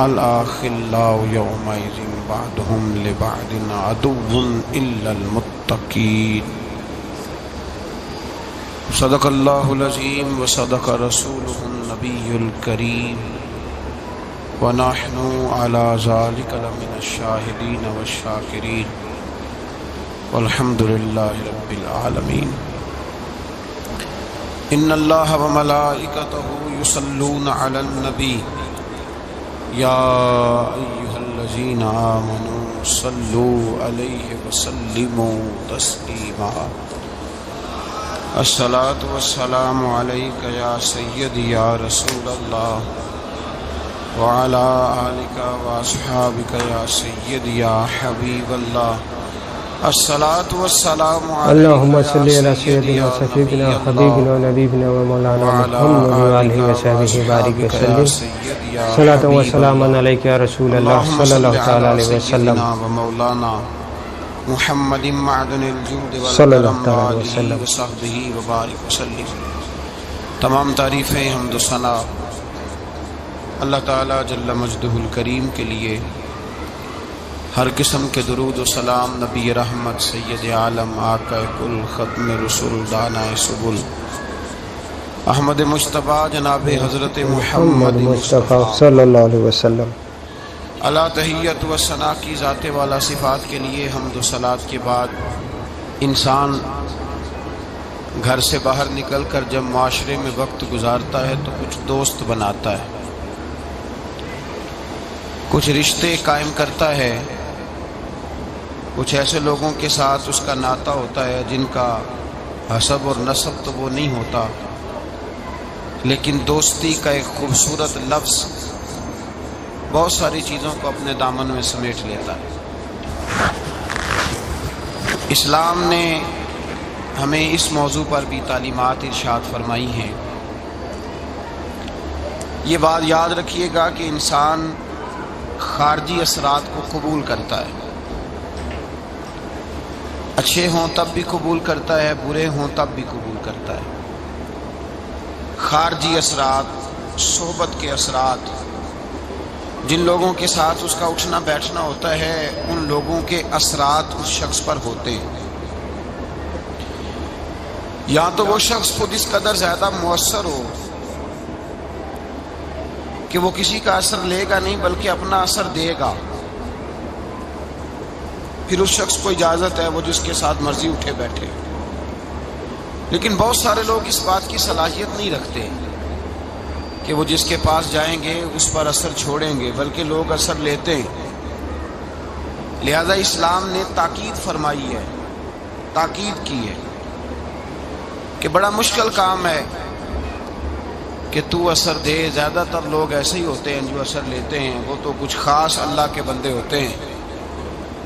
الأخلاء يومئذ بعضهم لبعض عدو إلا المتقين صدق الله العظيم وصدق رسوله النبي الكريم ونحن على ذلك لمن الشاهدين والشاكرين والحمد لله رب العالمين إن الله وملائكته يصلون على النبي يا أيها الذين آمنوا صلوا عليه وسلموا تسليما الصلاة والسلام عليك يا سيدي يا رسول الله وعلى آلك وأصحابك يا سيدي يا حبيب الله الصلاة والسلام عليك اللهم صل على سيدنا وسيدنا حبيبنا ونبينا ومولانا محمد وآله وصحبه بارك وسلم صلاة وسلام عليك يا رسول الله صلى الله تعالى عليه وسلم ومولانا محمد معدن الجود صلی اللہ والکرم تعالی علیہ وآلہ وسلم۔ وصحبہ وبارک وسلم۔ تمام تعریفیں حمد و ثنا اللہ تعالی جل مجدہ الکریم کے لیے، ہر قسم کے درود و سلام نبی رحمت سید عالم آقا کل ختم رسول دانا سبل احمد مجتبیٰ جناب حضرت محمد مصطفیٰ صلی اللہ علیہ وسلم۔ اللہ تحیت و ثنا کی ذات والا صفات کے لیے حمد و صلات کے بعد انسان گھر سے باہر نکل کر جب معاشرے میں وقت گزارتا ہے تو کچھ دوست بناتا ہے، کچھ رشتے قائم کرتا ہے، کچھ ایسے لوگوں کے ساتھ اس کا ناطہ ہوتا ہے جن کا حسب اور نسب تو وہ نہیں ہوتا، لیکن دوستی کا ایک خوبصورت لفظ بہت ساری چیزوں کو اپنے دامن میں سمیٹ لیتا ہے۔ اسلام نے ہمیں اس موضوع پر بھی تعلیمات ارشاد فرمائی ہیں۔ یہ بات یاد رکھیے گا کہ انسان خارجی اثرات کو قبول کرتا ہے، اچھے ہوں تب بھی قبول کرتا ہے، برے ہوں تب بھی قبول کرتا ہے۔ خارجی اثرات، صحبت کے اثرات، جن لوگوں کے ساتھ اس کا اٹھنا بیٹھنا ہوتا ہے ان لوگوں کے اثرات اس شخص پر ہوتے ہیں۔ یا تو وہ شخص خود اس قدر زیادہ مؤثر ہو کہ وہ کسی کا اثر لے گا نہیں بلکہ اپنا اثر دے گا، پھر اس شخص کو اجازت ہے وہ جس کے ساتھ مرضی اٹھے بیٹھے۔ لیکن بہت سارے لوگ اس بات کی صلاحیت نہیں رکھتے کہ وہ جس کے پاس جائیں گے اس پر اثر چھوڑیں گے، بلکہ لوگ اثر لیتے ہیں۔ لہذا اسلام نے تاکید فرمائی ہے، تاکید کی ہے کہ بڑا مشکل کام ہے کہ تو اثر دے۔ زیادہ تر لوگ ایسے ہی ہوتے ہیں جو اثر لیتے ہیں، وہ تو کچھ خاص اللہ کے بندے ہوتے ہیں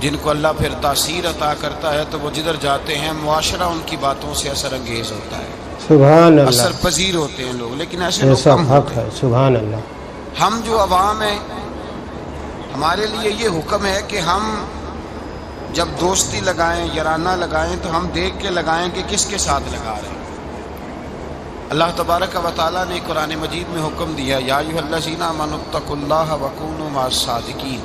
جن کو اللہ پھر تاثیر عطا کرتا ہے تو وہ جدھر جاتے ہیں معاشرہ ان کی باتوں سے اثر انگیز ہوتا ہے، سبحان اللہ، اثر پذیر ہوتے ہیں لوگ، لیکن ایسے لوگ ایسا کم حق ہوتے ہے، ہیں۔ سبحان اللہ۔ ہم جو عوام ہیں ہمارے لیے یہ حکم ہے کہ ہم جب دوستی لگائیں، یارانہ لگائیں تو ہم دیکھ کے لگائیں کہ کس کے ساتھ لگا رہے ہیں۔ اللہ تبارک و تعالیٰ نے قرآن مجید میں حکم دیا، یا ایھا الذین آمنوا اتقوا اللہ وکونوا مع الصادقین،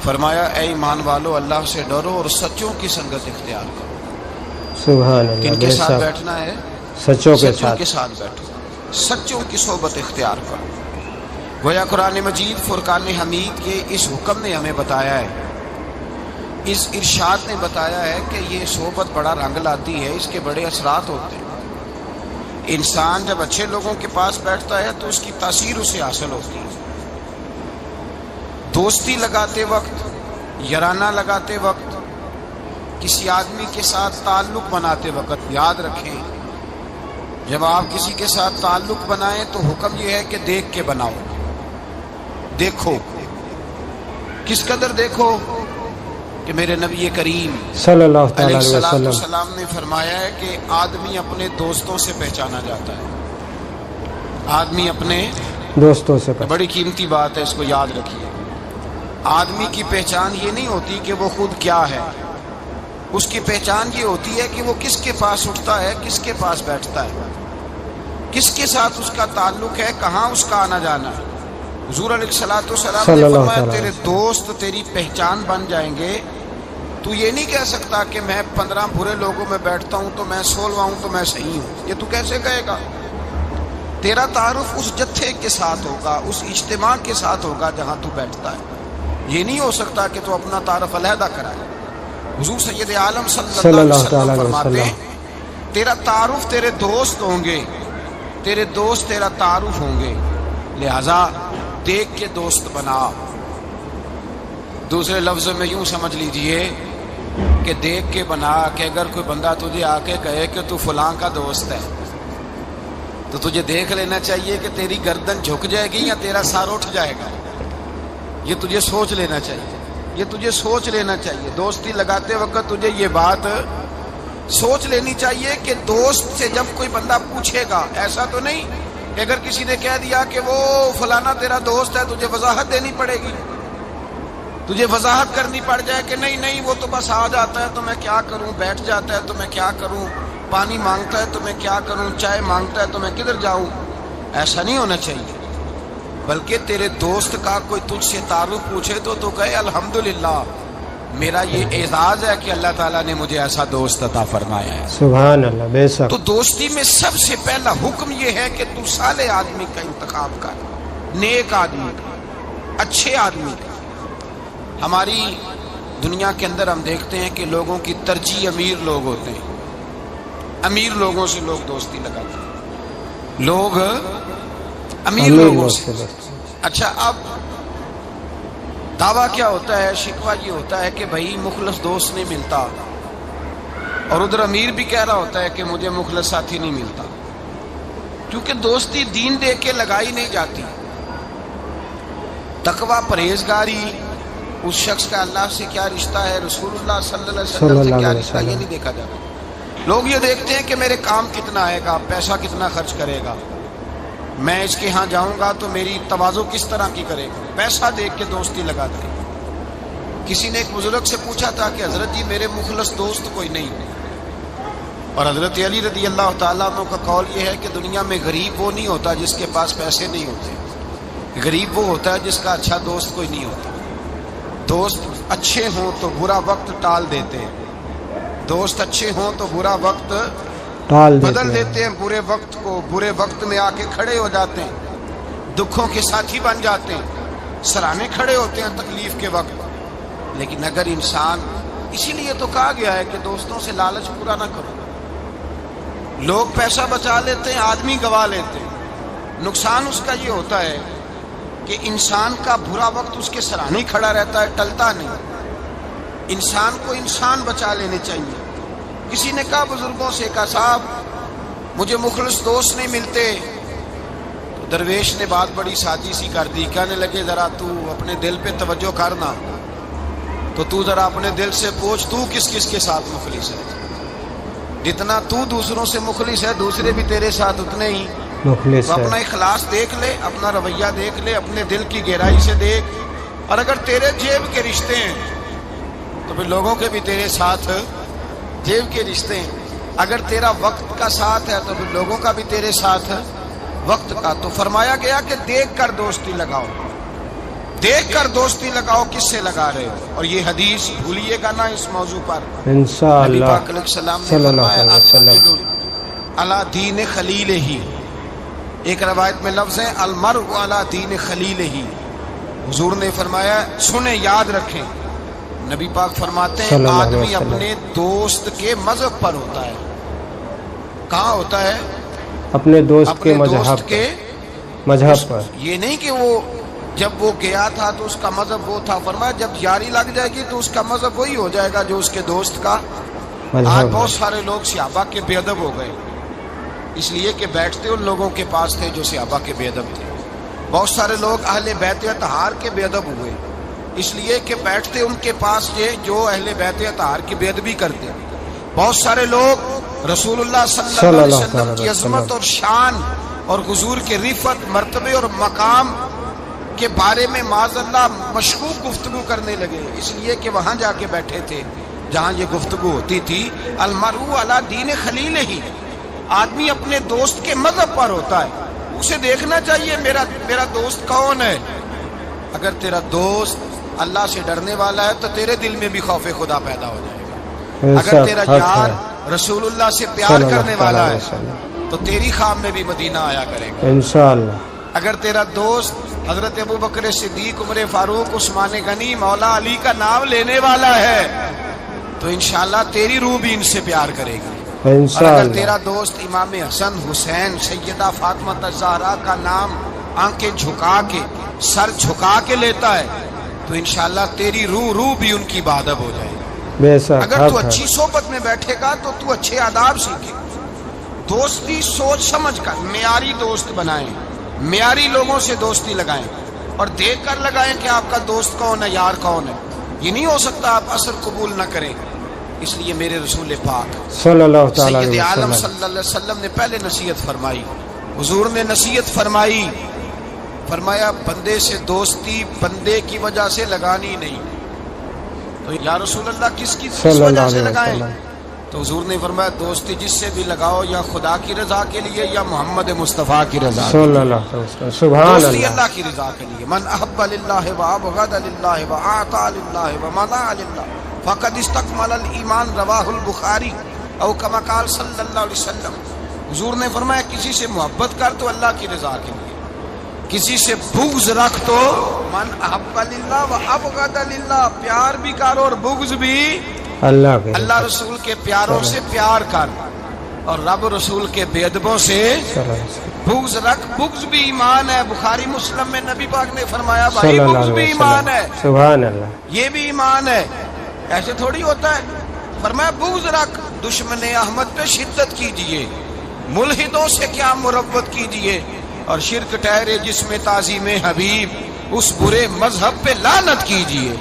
فرمایا اے ایمان والو اللہ سے ڈرو اور سچوں کی سنگت اختیار کرو۔ سبحان اللہ، کن کے بے ساتھ شک، بیٹھنا ہے؟ سچوں کے سچوں ساتھ۔ کے ساتھ بیٹھو، سچوں کی صحبت اختیار کرو۔ گویا قرآن مجید فرقان حمید کے اس حکم نے ہمیں بتایا ہے، اس ارشاد نے بتایا ہے کہ یہ صحبت بڑا رنگ لاتی ہے، اس کے بڑے اثرات ہوتے ہیں۔ انسان جب اچھے لوگوں کے پاس بیٹھتا ہے تو اس کی تاثیر اسے حاصل ہوتی ہے۔ دوستی لگاتے وقت، یارانہ لگاتے وقت، کسی آدمی کے ساتھ تعلق بناتے وقت یاد رکھیں، جب آپ کسی کے ساتھ تعلق بنائیں تو حکم یہ ہے کہ دیکھ کے بناؤ۔ دیکھو، کس قدر دیکھو کہ میرے نبی کریم صلی اللہ تعالی علیہ علیہ وسلم، السلام نے فرمایا ہے کہ آدمی اپنے دوستوں سے پہچانا جاتا ہے۔ آدمی اپنے دوستوں سے پہچان۔ بڑی قیمتی بات ہے، اس کو یاد رکھیے۔ آدمی کی پہچان یہ نہیں ہوتی کہ وہ خود کیا ہے، اس کی پہچان یہ ہوتی ہے کہ وہ کس کے پاس اٹھتا ہے، کس کے پاس بیٹھتا ہے، کس کے ساتھ اس کا تعلق ہے، کہاں اس کا آنا جانا ہے۔ حضور علیہ الصلوۃ والسلام صلی نے اللہ فرمایا تعالیٰ تیرے دوست تیری پہچان بن جائیں گے. تو یہ نہیں کہہ سکتا کہ میں 15 برے لوگوں میں بیٹھتا ہوں تو میں 16واں ہوں تو میں صحیح ہوں. یہ تو کیسے کہے گا؟ تیرا تعارف اس جتھے کے ساتھ ہوگا، اس اجتماع کے ساتھ ہوگا جہاں تو بیٹھتا ہے. یہ نہیں ہو سکتا کہ تو اپنا تعارف علیحدہ کرائے. حضور سید عالم صلی اللہ علیہ وسلم فرماتے ہیں تیرا تعارف تیرے دوست ہوں گے، تیرے دوست تیرا تعارف ہوں گے، لہذا دیکھ کے دوست بنا. دوسرے لفظ میں یوں سمجھ لیجئے کہ دیکھ کے بنا کہ اگر کوئی بندہ تجھے آ کے کہے کہ تو فلاں کا دوست ہے تو تجھے دیکھ لینا چاہیے کہ تیری گردن جھک جائے گی یا تیرا سر اٹھ جائے گا. یہ تجھے سوچ لینا چاہیے، یہ تجھے سوچ لینا چاہیے. دوستی لگاتے وقت تجھے یہ بات سوچ لینی چاہیے کہ دوست سے جب کوئی بندہ پوچھے گا، ایسا تو نہیں کہ اگر کسی نے کہہ دیا کہ وہ فلانا تیرا دوست ہے تجھے وضاحت دینی پڑے گی، تجھے وضاحت کرنی پڑ جائے کہ نہیں نہیں وہ تو بس آ جاتا ہے تو میں کیا کروں، بیٹھ جاتا ہے تو میں کیا کروں، پانی مانگتا ہے تو میں کیا کروں، چائے مانگتا ہے تو میں کدھر جاؤں. ایسا نہیں ہونا چاہیے. بلکہ تیرے دوست کا کوئی تجھ سے تعارف پوچھے تو کہے الحمدللہ میرا یہ اعزاز ہے کہ اللہ تعالیٰ نے مجھے ایسا دوست عطا فرمایا ہے. سبحان اللہ. بے شک. تو دوستی میں سب سے پہلا حکم یہ ہے کہ تو صالح آدمی کا انتخاب کر، نیک آدمی کا، اچھے آدمی کا. ہماری دنیا کے اندر ہم دیکھتے ہیں کہ لوگوں کی ترجیح امیر لوگ ہوتے ہیں. امیر لوگوں سے لوگ دوستی لگاتے ہیں، لوگ امیر لوگوں سے. اچھا اب دعویٰ کیا ہوتا ہے، شکوہ یہ ہوتا ہے کہ بھائی مخلص دوست نہیں ملتا، اور ادھر امیر بھی کہہ رہا ہوتا ہے کہ مجھے مخلص ساتھی نہیں ملتا. کیونکہ دوستی دین دے کے لگائی نہیں جاتی. تقویٰ پرہیزگاری اس شخص کا اللہ سے کیا رشتہ ہے، رسول اللہ صلی اللہ علیہ وسلم سے کیا رشتہ، یہ نہیں دیکھا جاتا. لوگ یہ دیکھتے ہیں کہ میرے کام کتنا آئے گا، پیسہ کتنا خرچ کرے گا، میں اس کے ہاں جاؤں گا تو میری تواضع کس طرح کی کرے گا، پیسہ دیکھ کے دوستی لگا دے. کسی نے ایک بزرگ سے پوچھا تھا کہ حضرت جی میرے مخلص دوست کوئی نہیں. اور حضرت علی رضی اللہ تعالیٰ عنہ کا قول یہ ہے کہ دنیا میں غریب وہ نہیں ہوتا جس کے پاس پیسے نہیں ہوتے، غریب وہ ہوتا ہے جس کا اچھا دوست کوئی نہیں ہوتا. دوست اچھے ہوں تو برا وقت ٹال دیتے ہیں، دوست اچھے ہوں تو برا وقت بدل دیتے ہیں، برے وقت کو برے وقت میں آ کے کھڑے ہو جاتے ہیں، دکھوں کے ساتھی بن جاتے ہیں، سراہنے کھڑے ہوتے ہیں تکلیف کے وقت. لیکن اگر انسان، اسی لیے تو کہا گیا ہے کہ دوستوں سے لالچ پورا نہ کرو. لوگ پیسہ بچا لیتے ہیں، آدمی گوا لیتے ہیں. نقصان اس کا یہ ہوتا ہے کہ انسان کا برا وقت اس کے سراہنے کھڑا رہتا ہے، ٹلتا نہیں. انسان کو انسان بچا لینے چاہیے. کسی نے کہا بزرگوں سے، کہا صاحب مجھے مخلص دوست نہیں ملتے. تو درویش نے بات بڑی سادی سی کر دی، کہنے لگے ذرا تو اپنے دل پہ توجہ کرنا، تو ذرا اپنے دل سے پوچھ تو کس کس کے ساتھ مخلص ہے. جتنا تو دوسروں سے مخلص ہے دوسرے بھی تیرے ساتھ اتنے ہی مخلص. تو اپنا اخلاص دیکھ لے، اپنا رویہ دیکھ لے، اپنے دل کی گہرائی سے دیکھ. اور اگر تیرے جیب کے رشتے ہیں تو پھر لوگوں کے بھی تیرے ساتھ جیب کے رشتے ہیں. اگر تیرا وقت کا ساتھ ہے تو پھر لوگوں کا بھی تیرے ساتھ وقت کا. تو فرمایا گیا کہ دیکھ کر دوستی لگاؤ، دیکھ کر دوستی لگاؤ کس سے لگا رہے ہو. اور یہ حدیث بھولیے گا نا اس موضوع پر. انشاءاللہ نبی پاک علیہ السلام نے فرمایا الرجل علی دین خلیلہ. ایک روایت میں لفظ ہے المرء علی دین خلیلہ. حضور نے فرمایا سنیں، یاد رکھیں، نبی پاک فرماتے ہیں آدمی اپنے دوست کے مذہب پر ہوتا ہے. کہاں ہوتا ہے؟ اپنے دوست کے مذہب پر. یہ نہیں کہ وہ جب وہ گیا تھا تو اس کا مذہب وہ تھا. فرمایا جب یاری لگ جائے گی تو اس کا مذہب وہی ہو جائے گا جو اس کے دوست کا. آج بہت سارے لوگ صحابہ کے بے ادب ہو گئے، اس لیے کہ بیٹھتے ان لوگوں کے پاس تھے جو صحابہ کے بے ادب تھے. بہت سارے لوگ اہل بیت اطہار کے بے ادب ہوئے، اس لیے کہ بیٹھتے ان کے پاس تھے جو اہل بیت اطہار کی بے ادبی کرتے. بہت سارے لوگ رسول اللہ صلی اللہ علیہ وسلم کی عظمت اور شان اور حضور کے رفعت، مرتبے اور مقام کے بارے میں معاذ اللہ مشکوک گفتگو کرنے لگے، اس لیے کہ وہاں جا کے بیٹھے تھے جہاں یہ گفتگو ہوتی تھی. المرء علی دین خلیلہ. آدمی اپنے دوست کے مذہب پر ہوتا ہے. اسے دیکھنا چاہیے میرا دوست کون ہے. اگر تیرا دوست اللہ سے ڈرنے والا ہے تو تیرے دل میں بھی خوف خدا پیدا ہو جائے گا. اگر تیرا یار رسول اللہ سے پیار کرنے والا ہے تو تیری خواب میں بھی مدینہ آیا کرے گا انشاءاللہ. اگر تیرا دوست حضرت ابوبکر صدیق، عمر فاروق، عثمان غنی، مولا علی کا نام لینے والا ہے تو انشاءاللہ تیری روح بھی ان سے پیار کرے گی. اور اگر تیرا دوست امام حسن، حسین، سیدہ فاطمہ الزہرا کا نام آنکھیں جھکا کے، سر جھکا کے لیتا ہے تو انشاءاللہ تیری روح بھی ان کی بادب ہو جائے گی. اگر تو اچھی صحبت میں بیٹھے گا تو تو اچھے آداب سیکھے گا. دوستی سوچ سمجھ کر معیاری دوست بنائیں، معیاری لوگوں سے دوستی لگائیں اور دیکھ کر لگائیں کہ آپ کا دوست کون ہے، یار کون ہے. یہ نہیں ہو سکتا آپ اثر قبول نہ کریں. اس لیے میرے رسول پاک صلی اللہ تعالی سید عالم علیہ صلی اللہ علیہ وسلم نے پہلے نصیحت فرمائی. حضور نے نصیحت فرمائی، فرمایا بندے سے دوستی بندے کی وجہ سے لگانی نہیں. تو یا رسول اللہ کس وجہ سے لگائیں؟ تو حضور نے فرمایا دوستی جس سے بھی لگاؤ یا خدا کی رضا کے لیے یا محمد مصطفیٰ کی رضا کے صلی لیے. اللہ علیہ وسلم. سبحان دوستی اللہ. اللہ کی رضا کے لیے. من احب للہ وابغض للہ واعطى للہ ومنع للہ فقد استکمل الایمان. رواہ البخاری او کما قال صلی اللہ علیہ وسلم. حضور نے فرمایا کسی سے محبت کر تو اللہ کی رضا کے لیے، کسی سے بغض رکھ تو من احب للہ وابغض للہ، پیار بھی کر اور بغض بھی اللہ کے اللہ رسول کے پیاروں سے پیار کر اور رب رسول کے بے ادبوں سے بغض رکھ. بغض بھی ایمان ہے. بخاری مسلم میں نبی پاک نے فرمایا بھائی بغض بھی ایمان ہے. سبحان اللہ. یہ بھی ایمان ہے. ایسے تھوڑی ہوتا ہے. فرمایا بغض رکھ. دشمن احمد پہ شدت کیجئے، ملحدوں سے کیا مربت کیجئے، اور شرک ٹھہرے جس میں تعظیم حبیب اس برے مذہب پہ لعنت کیجئے.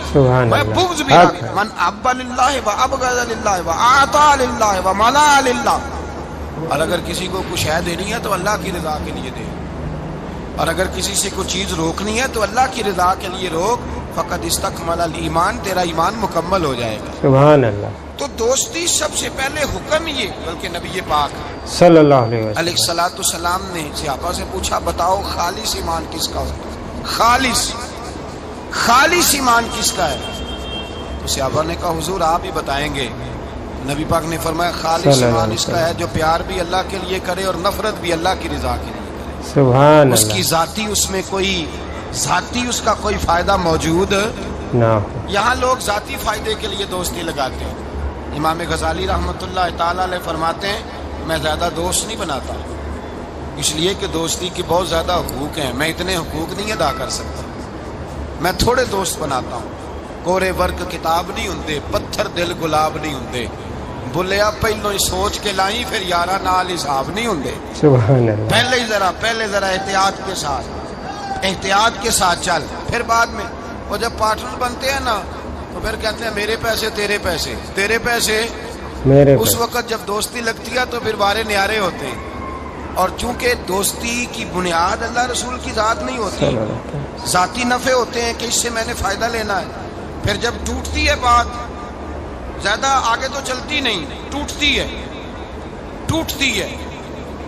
میں بغض بھی رکھ. من احب للہ وابغض للہ واعطى للہ ومنع للہ. اور اگر کسی کو کچھ ہے دینی ہے تو اللہ کی رضا کے لیے دے، اور اگر کسی سے کوئی چیز روکنی ہے تو اللہ کی رضا کے لیے روک. فقد استکمل الایمان، تیرا ایمان مکمل ہو جائے گا. سبحان اللہ. تو دوستی سب سے پہلے حکم یہ، بلکہ نبی پاک صلی اللہ علیہ وسلم علیہ الصلوۃ والسلام نے صحابہ سے پوچھا بتاؤ خالص ایمان کس کا ہوتا ہے؟ خالص ایمان کس کا ہے؟ تو صحابہ نے کہا حضور آپ ہی بتائیں گے. نبی پاک نے فرمایا خالص ایمان اس کا ہے جو پیار بھی اللہ کے لیے کرے اور نفرت بھی اللہ کی رضا کے لیے کرے. سبحان اس کی ذاتی، اس میں کوئی ذاتی اس کا کوئی فائدہ موجود نہ. یہاں لوگ ذاتی فائدے کے لیے دوستی لگاتے ہیں. امام غزالی رحمۃ اللہ تعالی علیہ فرماتے ہیں میں زیادہ دوست نہیں بناتا، اس لیے کہ دوستی کے بہت زیادہ حقوق ہیں، میں اتنے حقوق نہیں ادا کر سکتا. میں تھوڑے دوست بناتا ہوں. کورے ورک کتاب نہیں ہوندے، پتھر دل گلاب نہیں ہوندے. بولیا پہلو ہی سوچ کے لائی پھر یارہ نال حساب نہیں ہوندے. سبحان اللہ. پہلے ذرا احتیاط کے ساتھ چل، پھر بعد میں وہ جب پارٹنر بنتے ہیں نا تو پھر کہتے ہیں میرے پیسے تیرے پیسے، تیرے پیسے میرے اس وقت جب دوستی لگتی ہے تو پھر بارے نیارے ہوتے ہیں. اور چونکہ دوستی کی بنیاد اللہ رسول کی ذات نہیں ہوتی، ذاتی نفع ہوتے ہیں کہ اس سے میں نے فائدہ لینا ہے. پھر جب ٹوٹتی ہے بات زیادہ آگے تو چلتی نہیں، ٹوٹتی ہے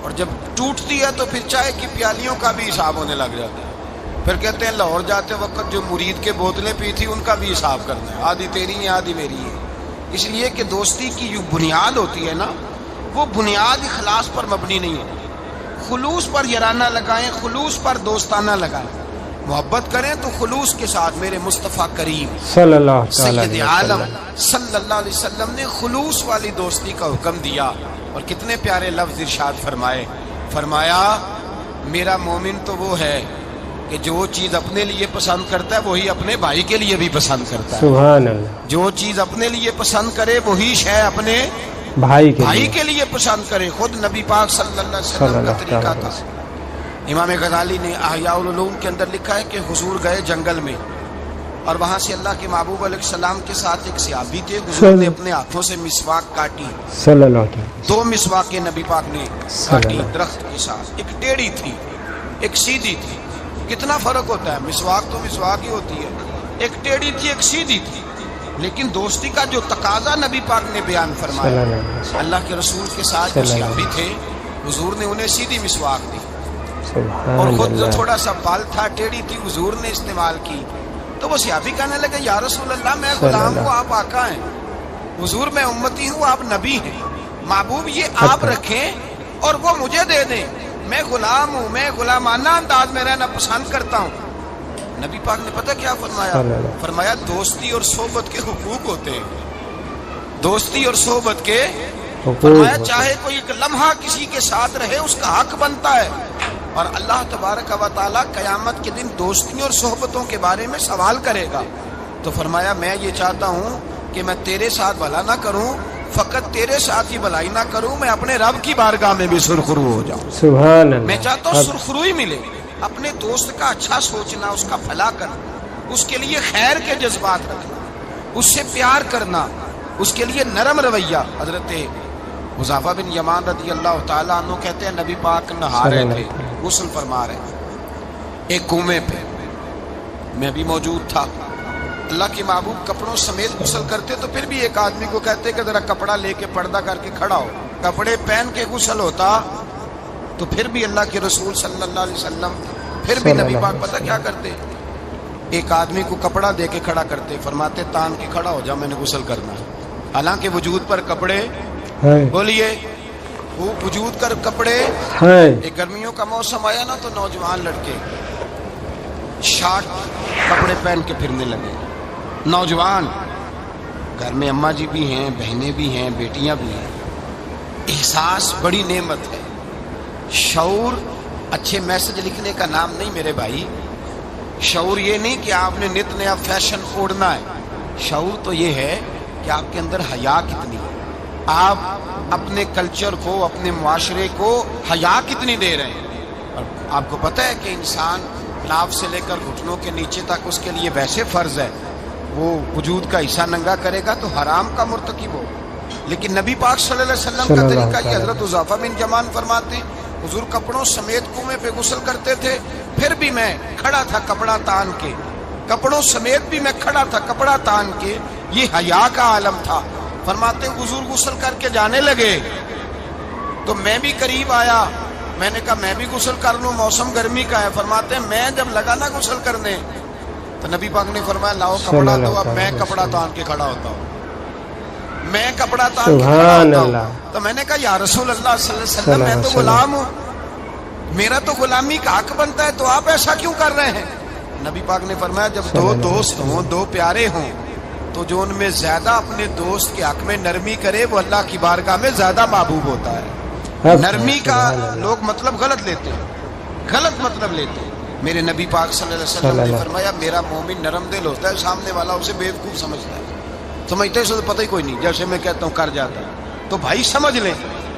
اور جب ٹوٹتی ہے تو پھر چائے کی پیالیوں کا بھی حساب ہونے لگ جاتا ہے. پھر کہتے ہیں لاہور جاتے وقت جو مرید کے بوتلیں پی تھی ان کا بھی حساب کرنا ہے، آدھی تیری ہے آدھی میری ہے. اس لیے کہ دوستی کی جو بنیاد ہوتی ہے نا وہ بنیاد اخلاص پر مبنی نہیں ہوتی. خلوص پر یارانہ لگائیں، خلوص پر دوستانہ لگائیں. محبت کریں تو خلوص کے ساتھ. میرے مصطفیٰ کریم صلی اللہ سید عالم صلی اللہ علیہ وسلم نے خلوص والی دوستی کا حکم دیا اور کتنے پیارے لفظ ارشاد فرمایا میرا مومن تو وہ ہے کہ جو چیز اپنے لیے پسند کرتا ہے وہی اپنے بھائی کے لیے بھی پسند کرتا ہے. سبحان اللہ. جو چیز اپنے لیے پسند کرے وہی شے اپنے بھائی کے لیے پسند کرے. خود نبی پاک صلی اللہ علیہ وسلم کا طریقہ تھا. امام غزالی نے احیاء العلوم کے اندر لکھا ہے کہ حضور گئے جنگل میں اور وہاں سے اللہ کے محبوب علیہ السلام کے ساتھ ایک صحابی تھے. حضور نے اپنے ہاتھوں سے مسواک کاٹی. صلی اللہ علیہ وسلم. 2 مسواکیں نبی پاک نے کاٹی درخت کے ساتھ. ایک ٹیڑھی تھی ایک سیدھی تھی. کتنا فرق ہوتا ہے. مسواک تو مسواک ہی ہوتی ہے. ایک ٹیڑھی تھی ایک سیدھی تھی. لیکن دوستی کا جو تقاضا نبی پاک نے بیان فرمایا. اللہ کے رسول کے ساتھ جو صحابی تھے حضور نے انہیں سیدھی مسواک دی. اور خود جو تھوڑا سا بال تھا، ٹیڑھی تھی، حضور نے استعمال کی تو وہ صحابی کہنے لگے یا رسول اللہ میں غلام ہوں، آپ آقا ہیں، حضور میں امتی ہوں، آپ نبی ہیں، محبوب یہ آپ رکھیں اور وہ مجھے دے دیں، میں غلام ہوں، میں غلامانہ انداز میں رہنا پسند کرتا ہوں۔ نبی پاک نے پتہ کیا فرمایا؟ فرمایا دوستی اور صحبت کے حقوق ہوتے ہیں، دوستی اور صحبت کے، فرمایا چاہے کوئی ایک لمحہ کسی کے ساتھ رہے اس کا حق بنتا ہے، اور اللہ تبارک و تعالیٰ قیامت کے دن دوستیوں اور صحبتوں کے بارے میں سوال کرے گا۔ تو فرمایا میں یہ چاہتا ہوں کہ میں تیرے ساتھ بھلا نہ کروں، فقط تیرے ساتھ ہی بھلائی نہ کروں، میں اپنے رب کی بارگاہ میں بھی سرخرو ہو جاؤں۔ سبحان اللہ۔ میں چاہتا ہوں سرخرو ہی ملے، اپنے دوست کا اچھا سوچنا، اس کا بھلا کرنا، اس کے لیے خیر کے جذبات رکھنا، اس سے پیار کرنا، اس کے لیے نرم رویہ۔ حضرت حذیفہ بن یمان رضی اللہ تعالیٰ عنہ کہتے ہیں نبی پاک نہا رہے تھے، غسل فرما رہے تھے ایک کنویں پہ، میں بھی موجود تھا۔ اللہ کے محبوب کپڑوں سمیت غسل کرتے تو پھر بھی ایک آدمی کو کہتے کہ ذرا کپڑا لے کے پردہ کر کے کھڑا ہو، کپڑے پہن کے غسل ہوتا تو پھر بھی اللہ کے رسول صلی اللہ علیہ وسلم پھر بھی نبی پاک پتہ کیا کرتے؟ ایک آدمی کو کپڑا دے کے کھڑا کرتے، فرماتے تان کے کھڑا ہو جا، میں نے غسل کرنا ہے۔ حالانکہ وجود پر کپڑے، بولیے وہ وجود کر کپڑے، ایک گرمیوں کا موسم آیا نا تو نوجوان لڑکے شارٹ کپڑے پہن کے پھرنے لگے، نوجوان، گھر میں اماں جی بھی ہیں، بہنیں بھی ہیں، بیٹیاں بھی ہیں۔ احساس بڑی نعمت ہے، شعور اچھے میسج لکھنے کا نام نہیں میرے بھائی، شعور یہ نہیں کہ آپ نے نت نیا فیشن اوڑھنا ہے، شعور تو یہ ہے کہ آپ کے اندر حیا کتنی ہے، آپ اپنے کلچر کو، اپنے معاشرے کو حیا کتنی دے رہے ہیں۔ اور آپ کو پتہ ہے کہ انسان ناف سے لے کر گھٹنوں کے نیچے تک اس کے لیے ویسے فرض ہے، وہ وجود کا حصہ ننگا کرے گا تو حرام کا مرتکب ہو، لیکن نبی پاک صلی اللہ علیہ وسلم کا طریقہ یہ، حضرت حذیفہ بن یمان فرماتے حضور کپڑوں سمیت کنویں پہ غسل کرتے تھے، پھر بھی میں کھڑا تھا کپڑا تان کے، کپڑوں سمیت بھی میں کھڑا تھا کپڑا تان کے، یہ حیا کا عالم تھا۔ فرماتے حضور غسل کر کے جانے لگے تو میں بھی قریب آیا، میں نے کہا میں بھی غسل کر لوں، موسم گرمی کا ہے۔ فرماتے میں جب لگا نا غسل کرنے تو نبی پاک نے فرمایا لاؤ کپڑا دو، اب میں کپڑا تان کے کھڑا ہوتا ہوں، میں کپڑا تان کے کھڑا ہوتا ہوں۔ تو میں نے کہا یا رسول اللہ صلی اللہ علیہ وسلم میں تو غلام ہوں، میرا تو غلامی کا حق بنتا ہے، تو آپ ایسا کیوں کر رہے ہیں؟ نبی پاک نے فرمایا جب دو دوست ہوں، دو پیارے ہوں، تو جو ان میں زیادہ اپنے دوست کے حق میں نرمی کرے وہ اللہ کی بارگاہ میں زیادہ محبوب ہوتا ہے۔ نرمی کا لوگ مطلب غلط لیتے ہیں، غلط مطلب لیتے ہیں۔ میرے نبی پاک صلی اللہ علیہ وسلم نے فرمایا میرا مومن نرم دل ہوتا ہے، سامنے والا اسے بیوقوف سمجھتا ہے، سمجھتے اسے تو پتہ ہی کوئی نہیں، جیسے میں کہتا ہوں کر جاتا ہے، تو بھائی سمجھ لیں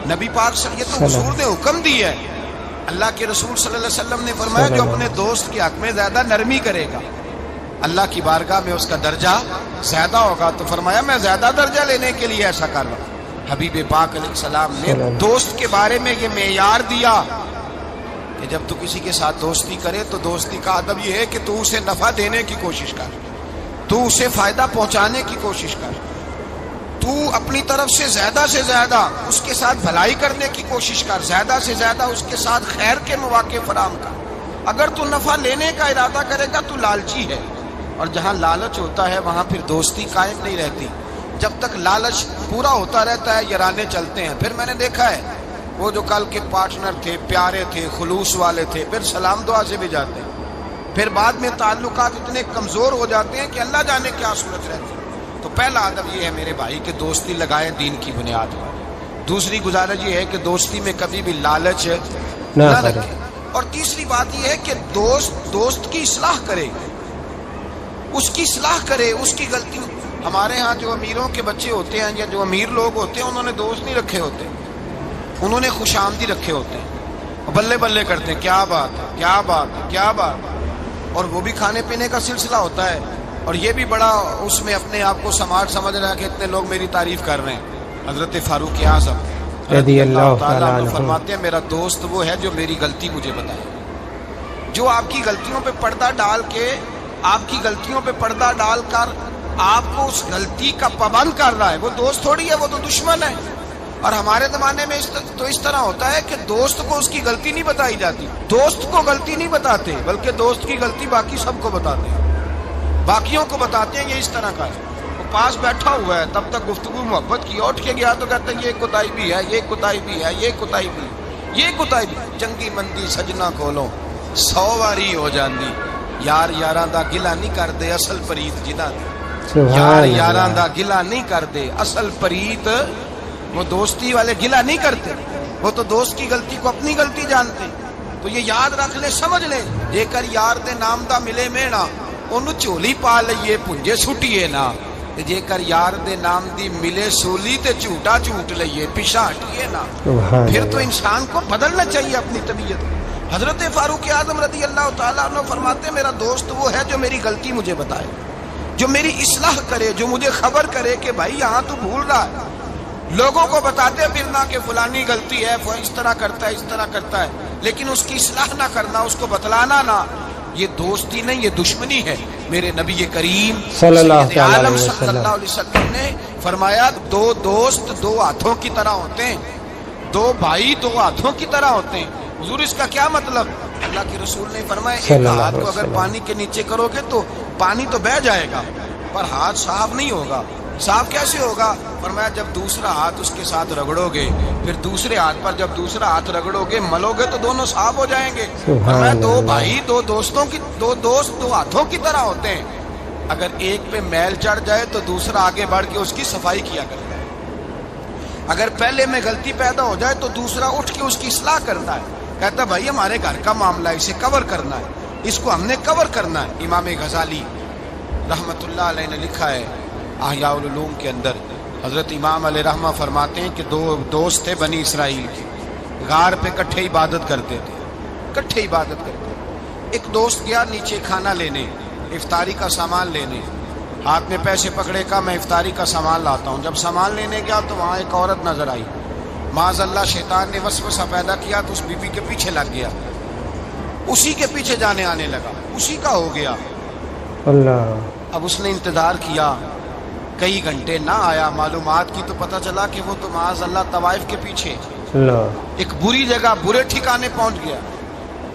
نبی پاک صلی اللہ علیہ وسلم، یہ تو حضور نے حکم دی ہے، اللہ کے رسول صلی اللہ علیہ وسلم نے فرمایا جو اپنے دوست کے حق میں زیادہ نرمی کرے گا اللہ کی بارگاہ میں اس کا درجہ زیادہ ہوگا۔ تو فرمایا میں زیادہ درجہ لینے کے لیے ایسا کر رہا ہوں۔ حبیب پاک علیہ السلام نے دوست کے بارے میں یہ معیار دیا کہ جب تو کسی کے ساتھ دوستی کرے تو دوستی کا ادب یہ ہے کہ تو اسے نفع دینے کی کوشش کر، تو اسے فائدہ پہنچانے کی کوشش کر، تو اپنی طرف سے زیادہ اس کے ساتھ بھلائی کرنے کی کوشش کر، زیادہ سے زیادہ اس کے ساتھ خیر کے مواقع فراہم کر۔ اگر تو نفع لینے کا ارادہ کرے گا تو لالچی ہے، اور جہاں لالچ ہوتا ہے وہاں پھر دوستی قائم نہیں رہتی۔ جب تک لالچ پورا ہوتا رہتا ہے یارانے چلتے ہیں۔ پھر میں نے دیکھا ہے وہ جو کل کے پارٹنر تھے، پیارے تھے، خلوص والے تھے، پھر سلام دعا سے بھی جاتے ہیں، پھر بعد میں تعلقات اتنے کمزور ہو جاتے ہیں کہ اللہ جانے کیا صورت رہتی ہے۔ تو پہلا ادب یہ ہے میرے بھائی کہ دوستی لگائیں دین کی بنیاد پر۔ دوسری گزارش یہ ہے کہ دوستی میں کبھی بھی لالچ نہ رکھیں، اور تیسری بات یہ ہے کہ دوست کی اصلاح کرے، اس کی اصلاح کرے، اس کی غلطی۔ ہمارے ہاں جو امیروں کے بچے ہوتے ہیں یا جو امیر لوگ ہوتے ہیں انہوں نے دوست نہیں رکھے ہوتے، انہوں نے خوش آمدی رکھے ہوتے ہیں، بلے بلے کرتے ہیں کیا بات ہے کیا بات ہے کیا بات ہے، اور وہ بھی کھانے پینے کا سلسلہ ہوتا ہے، اور یہ بھی بڑا اس میں اپنے آپ کو سماج سمجھ رہا ہے کہ اتنے لوگ میری تعریف کر رہے ہیں۔ حضرت فاروق اعظم رضی اللہ تعالیٰ عنہ فرماتے ہیں میرا دوست وہ ہے جو میری غلطی مجھے بتائے، جو آپ کی غلطیوں پہ پردہ ڈال کے، آپ کی غلطیوں پہ پردہ ڈال کر آپ کو اس غلطی کا پابند کر رہا ہے، وہ دوست تھوڑی ہے، وہ تو دشمن ہے۔ اور ہمارے زمانے میں تو اس طرح ہوتا ہے کہ دوست کو اس کی غلطی نہیں بتائی جاتی، دوست کو غلطی نہیں بتاتے بلکہ دوست کی غلطی باقی سب کو بتاتے ہیں، باقیوں کو بتاتے ہیں یہ اس طرح کا ہے۔ وہ پاس بیٹھا ہوا ہے تب تک گفتگو محبت کی، اٹھ کے گیا تو کہتے ہیں یہ کوتاہی بھی ہے، یہ کوتاہی بھی ہے، یہ کوتاہی بھی ہے، یہ کوتاہی بھی۔ چنگی مندی سجنا کولو 100 واری ہو جاندی، یار یاراں دا گلا نہیں کردے اصل پریت جنہاں دی، یار یاراں دا گلا نہیں کردے اصل پریت، وہ دوستی والے گلا نہیں کرتے، وہ تو دوست کی غلطی کو اپنی غلطی جانتے۔ تو یہ یاد رکھ لے، سمجھ لے، جے کر یار دے نام دا ملے مینا انہوں چولی پا لئیے پنجے سٹیے نا، جے کر یار دے نام دی ملے سولی تے جھوٹا جھوٹ لئیے پیشا ہٹیے نا۔ پھر تو انسان کو بدلنا چاہیے اپنی طبیعت۔ حضرت فاروق اعظم رضی اللہ تعالیٰ عنہ فرماتے میرا دوست وہ ہے جو میری غلطی مجھے بتائے، جو میری اصلاح کرے، جو مجھے خبر کرے کہ بھائی یہاں تو بھول رہا ہے۔ لوگوں کو بتاتے پھرنا کہ فلانی غلطی ہے، اس طرح کرتا ہے، اس طرح کرتا ہے، لیکن اس کی اصلاح نہ کرنا، اس کو بتلانا نہ، یہ دوستی نہیں، یہ دشمنی ہے۔ میرے نبی کریم صلی اللہ سید عالم صلی اللہ علیہ وسلم نے فرمایا دو دوست دو ہاتھوں کی طرح ہوتے ہیں، دو بھائی دو ہاتھوں کی طرح ہوتے ہیں۔ حضور اس کا کیا مطلب؟ اللہ کے رسول نے فرمایا ایک ہاتھ کو اگر پانی کے نیچے کرو گے تو پانی تو بہہ جائے گا پر ہاتھ صاف نہیں ہوگا۔ صاف کیسے ہوگا؟ فرمایا جب دوسرا ہاتھ اس کے ساتھ رگڑو گے، پھر دوسرے ہاتھ پر جب دوسرا ہاتھ رگڑو گے ملو گے تو دونوں صاف ہو جائیں گے۔ فرمایا دو بھائی دو دوستوں کی، دو دوست دو ہاتھوں کی طرح ہوتے ہیں، اگر ایک پہ میل چڑھ جائے تو دوسرا آگے بڑھ کے اس کی صفائی کیا کرتا ہے، اگر پہلے میں غلطی پیدا ہو جائے تو دوسرا اٹھ کے اس کی اصلاح کرتا ہے، کہتا ہے بھائی ہمارے گھر کا معاملہ ہے، اسے کور کرنا ہے، اس کو ہم نے کور کرنا ہے۔ امام غزالی رحمت اللہ علیہ نے لکھا ہے احیاء العلوم کے اندر، حضرت امام علیہ رحمہ فرماتے ہیں کہ دو دوست تھے بنی اسرائیل کے، غار پہ کٹھے عبادت کرتے تھے، کٹھے عبادت کرتے تھے۔ ایک دوست گیا نیچے کھانا لینے، افطاری کا سامان لینے، ہاتھ میں پیسے پکڑے کا میں افطاری کا سامان لاتا ہوں۔ جب سامان لینے گیا تو وہاں ایک عورت نظر آئی، معاذ اللہ شیطان نے وسوسہ پیدا کیا تو اس بی بی کے پیچھے لگ گیا، اسی کے پیچھے جانے آنے لگا، اسی کا ہو گیا اللہ۔ اب اس نے انتظار کیا، کئی گھنٹے نہ آیا، معلومات کی تو پتہ چلا کہ وہ تو معاذ اللہ طوائف کے پیچھے ایک بری جگہ برے ٹھکانے پہنچ گیا۔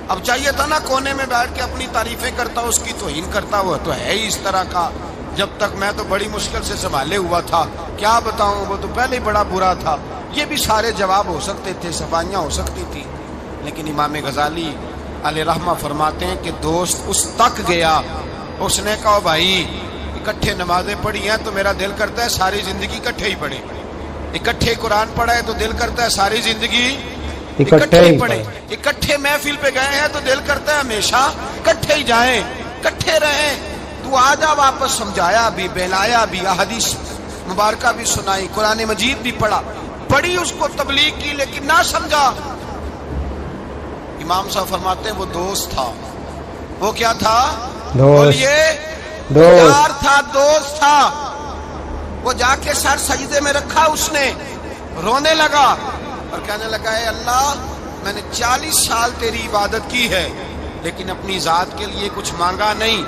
اب چاہیے تھا نا کونے میں بیٹھ کے اپنی تعریفیں کرتا، اس کی توہین کرتا، ہوا تو ہے ہی اس طرح کا، جب تک میں تو بڑی مشکل سے سنبھالے ہوا تھا، کیا بتاؤں وہ تو پہلے ہی بڑا برا تھا۔ یہ بھی سارے جواب ہو سکتے تھے، صفائیاں ہو سکتی تھی، لیکن امام غزالی علیہ رحمہ فرماتے ہیں کہ دوست اس تک گیا، اس نے کہا بھائی اکٹھے نمازیں پڑھی ہیں تو میرا دل کرتا ہے ساری زندگی اکٹھے ہی پڑھیں، اکٹھے قرآن پڑھا ہے تو دل کرتا ہے ساری زندگی اکٹھے ہی پڑھیں، اکٹھے محفل پہ گئے ہیں تو دل کرتا ہے ہمیشہ اکٹھے ہی جائیں، اکٹھے رہیں۔ تو آ جا واپس، سمجھایا بھی، بہلایا بھی، احادیث مبارکہ بھی سنائی، قرآن مجید بھی پڑھا، پڑھی اس کو تبلیغ کی، لیکن نہ سمجھا۔ امام صاحب فرماتے ہیں وہ دوست تھا، وہ کیا تھا؟ بولیے، یار تھا، دوست تھا۔ وہ جا کے سر سجدے میں رکھا، اس نے رونے لگا اور کہنے لگا اے اللہ میں نے 40 سال تیری عبادت کی ہے لیکن اپنی ذات کے لیے کچھ مانگا نہیں،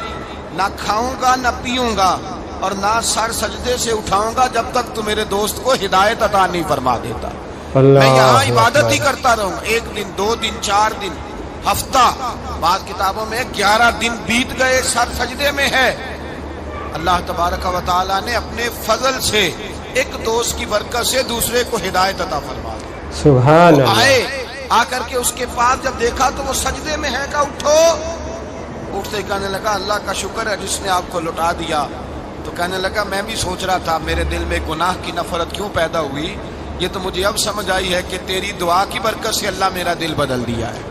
نہ کھاؤں گا نہ پیوں گا اور نہ سر سجدے سے اٹھاؤں گا جب تک تو میرے دوست کو ہدایت عطا نہیں فرما دیتا۔ میں یہاں عبادت ہی کرتا رہوں، 1 دن 2 دن 4 دن ہفتہ، بعض کتابوں میں 11 دن بیت گئے، سر سجدے میں ہے۔ اللہ تبارک و تعالیٰ نے اپنے فضل سے ایک دوست کی برکت سے دوسرے کو ہدایت عطا فرما دی۔ سبحان اللہ۔ آئے آ کر کے اس کے پاس جب دیکھا تو وہ سجدے میں ہے، کہا اٹھو، اٹھتے کہنے لگا اللہ کا شکر ہے جس نے آپ کو لٹا دیا۔ تو کہنے لگا میں بھی سوچ رہا تھا میرے دل میں گناہ کی نفرت کیوں پیدا ہوئی، یہ تو مجھے اب سمجھ آئی ہے کہ تیری دعا کی برکت سے اللہ میرا دل بدل دیا ہے،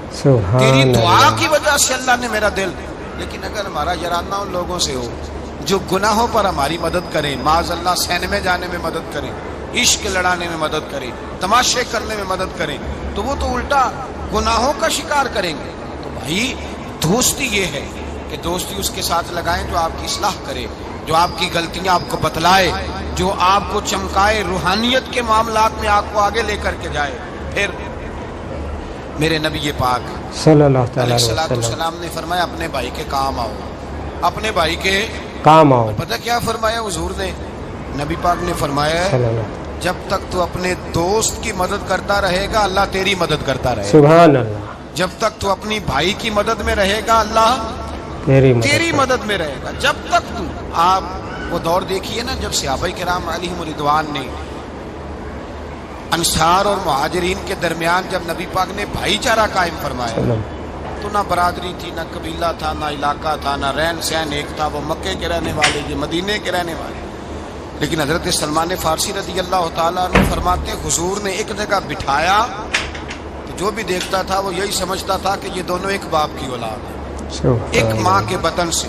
تیری دعا کی وجہ سے اللہ نے میرا دل۔ لیکن اگر ہمارا یارانہ ان لوگوں سے ہو جو گناہوں پر ہماری مدد کریں، معاذ اللہ سینمے جانے میں مدد کریں، عشق لڑانے میں مدد کریں، تماشے کرنے میں مدد کریں، تو وہ تو الٹا گناہوں کا شکار کریں گے۔ تو بھائی دوستی یہ ہے کہ دوستی اس کے ساتھ لگائیں جو آپ کی اصلاح کرے، جو آپ کی غلطیاں آپ کو بتلائے، جو آپ کو چمکائے، روحانیت کے معاملات میں آپ کو آگے لے کر کے جائے۔ پھر میرے نبی پاک صلی اللہ علیہ وسلم نے فرمایا اپنے بھائی کے کام آؤ، اپنے بھائی کے کام آؤ۔ پتہ کیا فرمایا حضور نے؟ نبی پاک نے فرمایا جب تک تو اپنے دوست کی مدد کرتا رہے گا اللہ تیری مدد کرتا رہے گا. سبحان اللہ. جب تک تو اپنی بھائی کی مدد میں رہے گا اللہ تیری مدد میں رہے گا. جب تک تو آپ وہ دور دیکھیے نا جب صحابہ کرام علیہم رضوان نے انصار اور مہاجرین کے درمیان جب نبی پاک نے بھائی چارہ قائم فرمایا تو نہ برادری تھی، نہ قبیلہ تھا، نہ علاقہ تھا، نہ رہن سہن ایک تھا. وہ مکے کے رہنے والے، یہ مدینے کے رہنے والے. لیکن حضرت سلمان فارسی رضی اللہ تعالیٰ عنہ فرماتے حضور نے ایک جگہ بٹھایا تو جو بھی دیکھتا تھا وہ یہی سمجھتا تھا کہ یہ دونوں ایک باپ کی اولاد ہیں، ایک ماں کے بطن سے.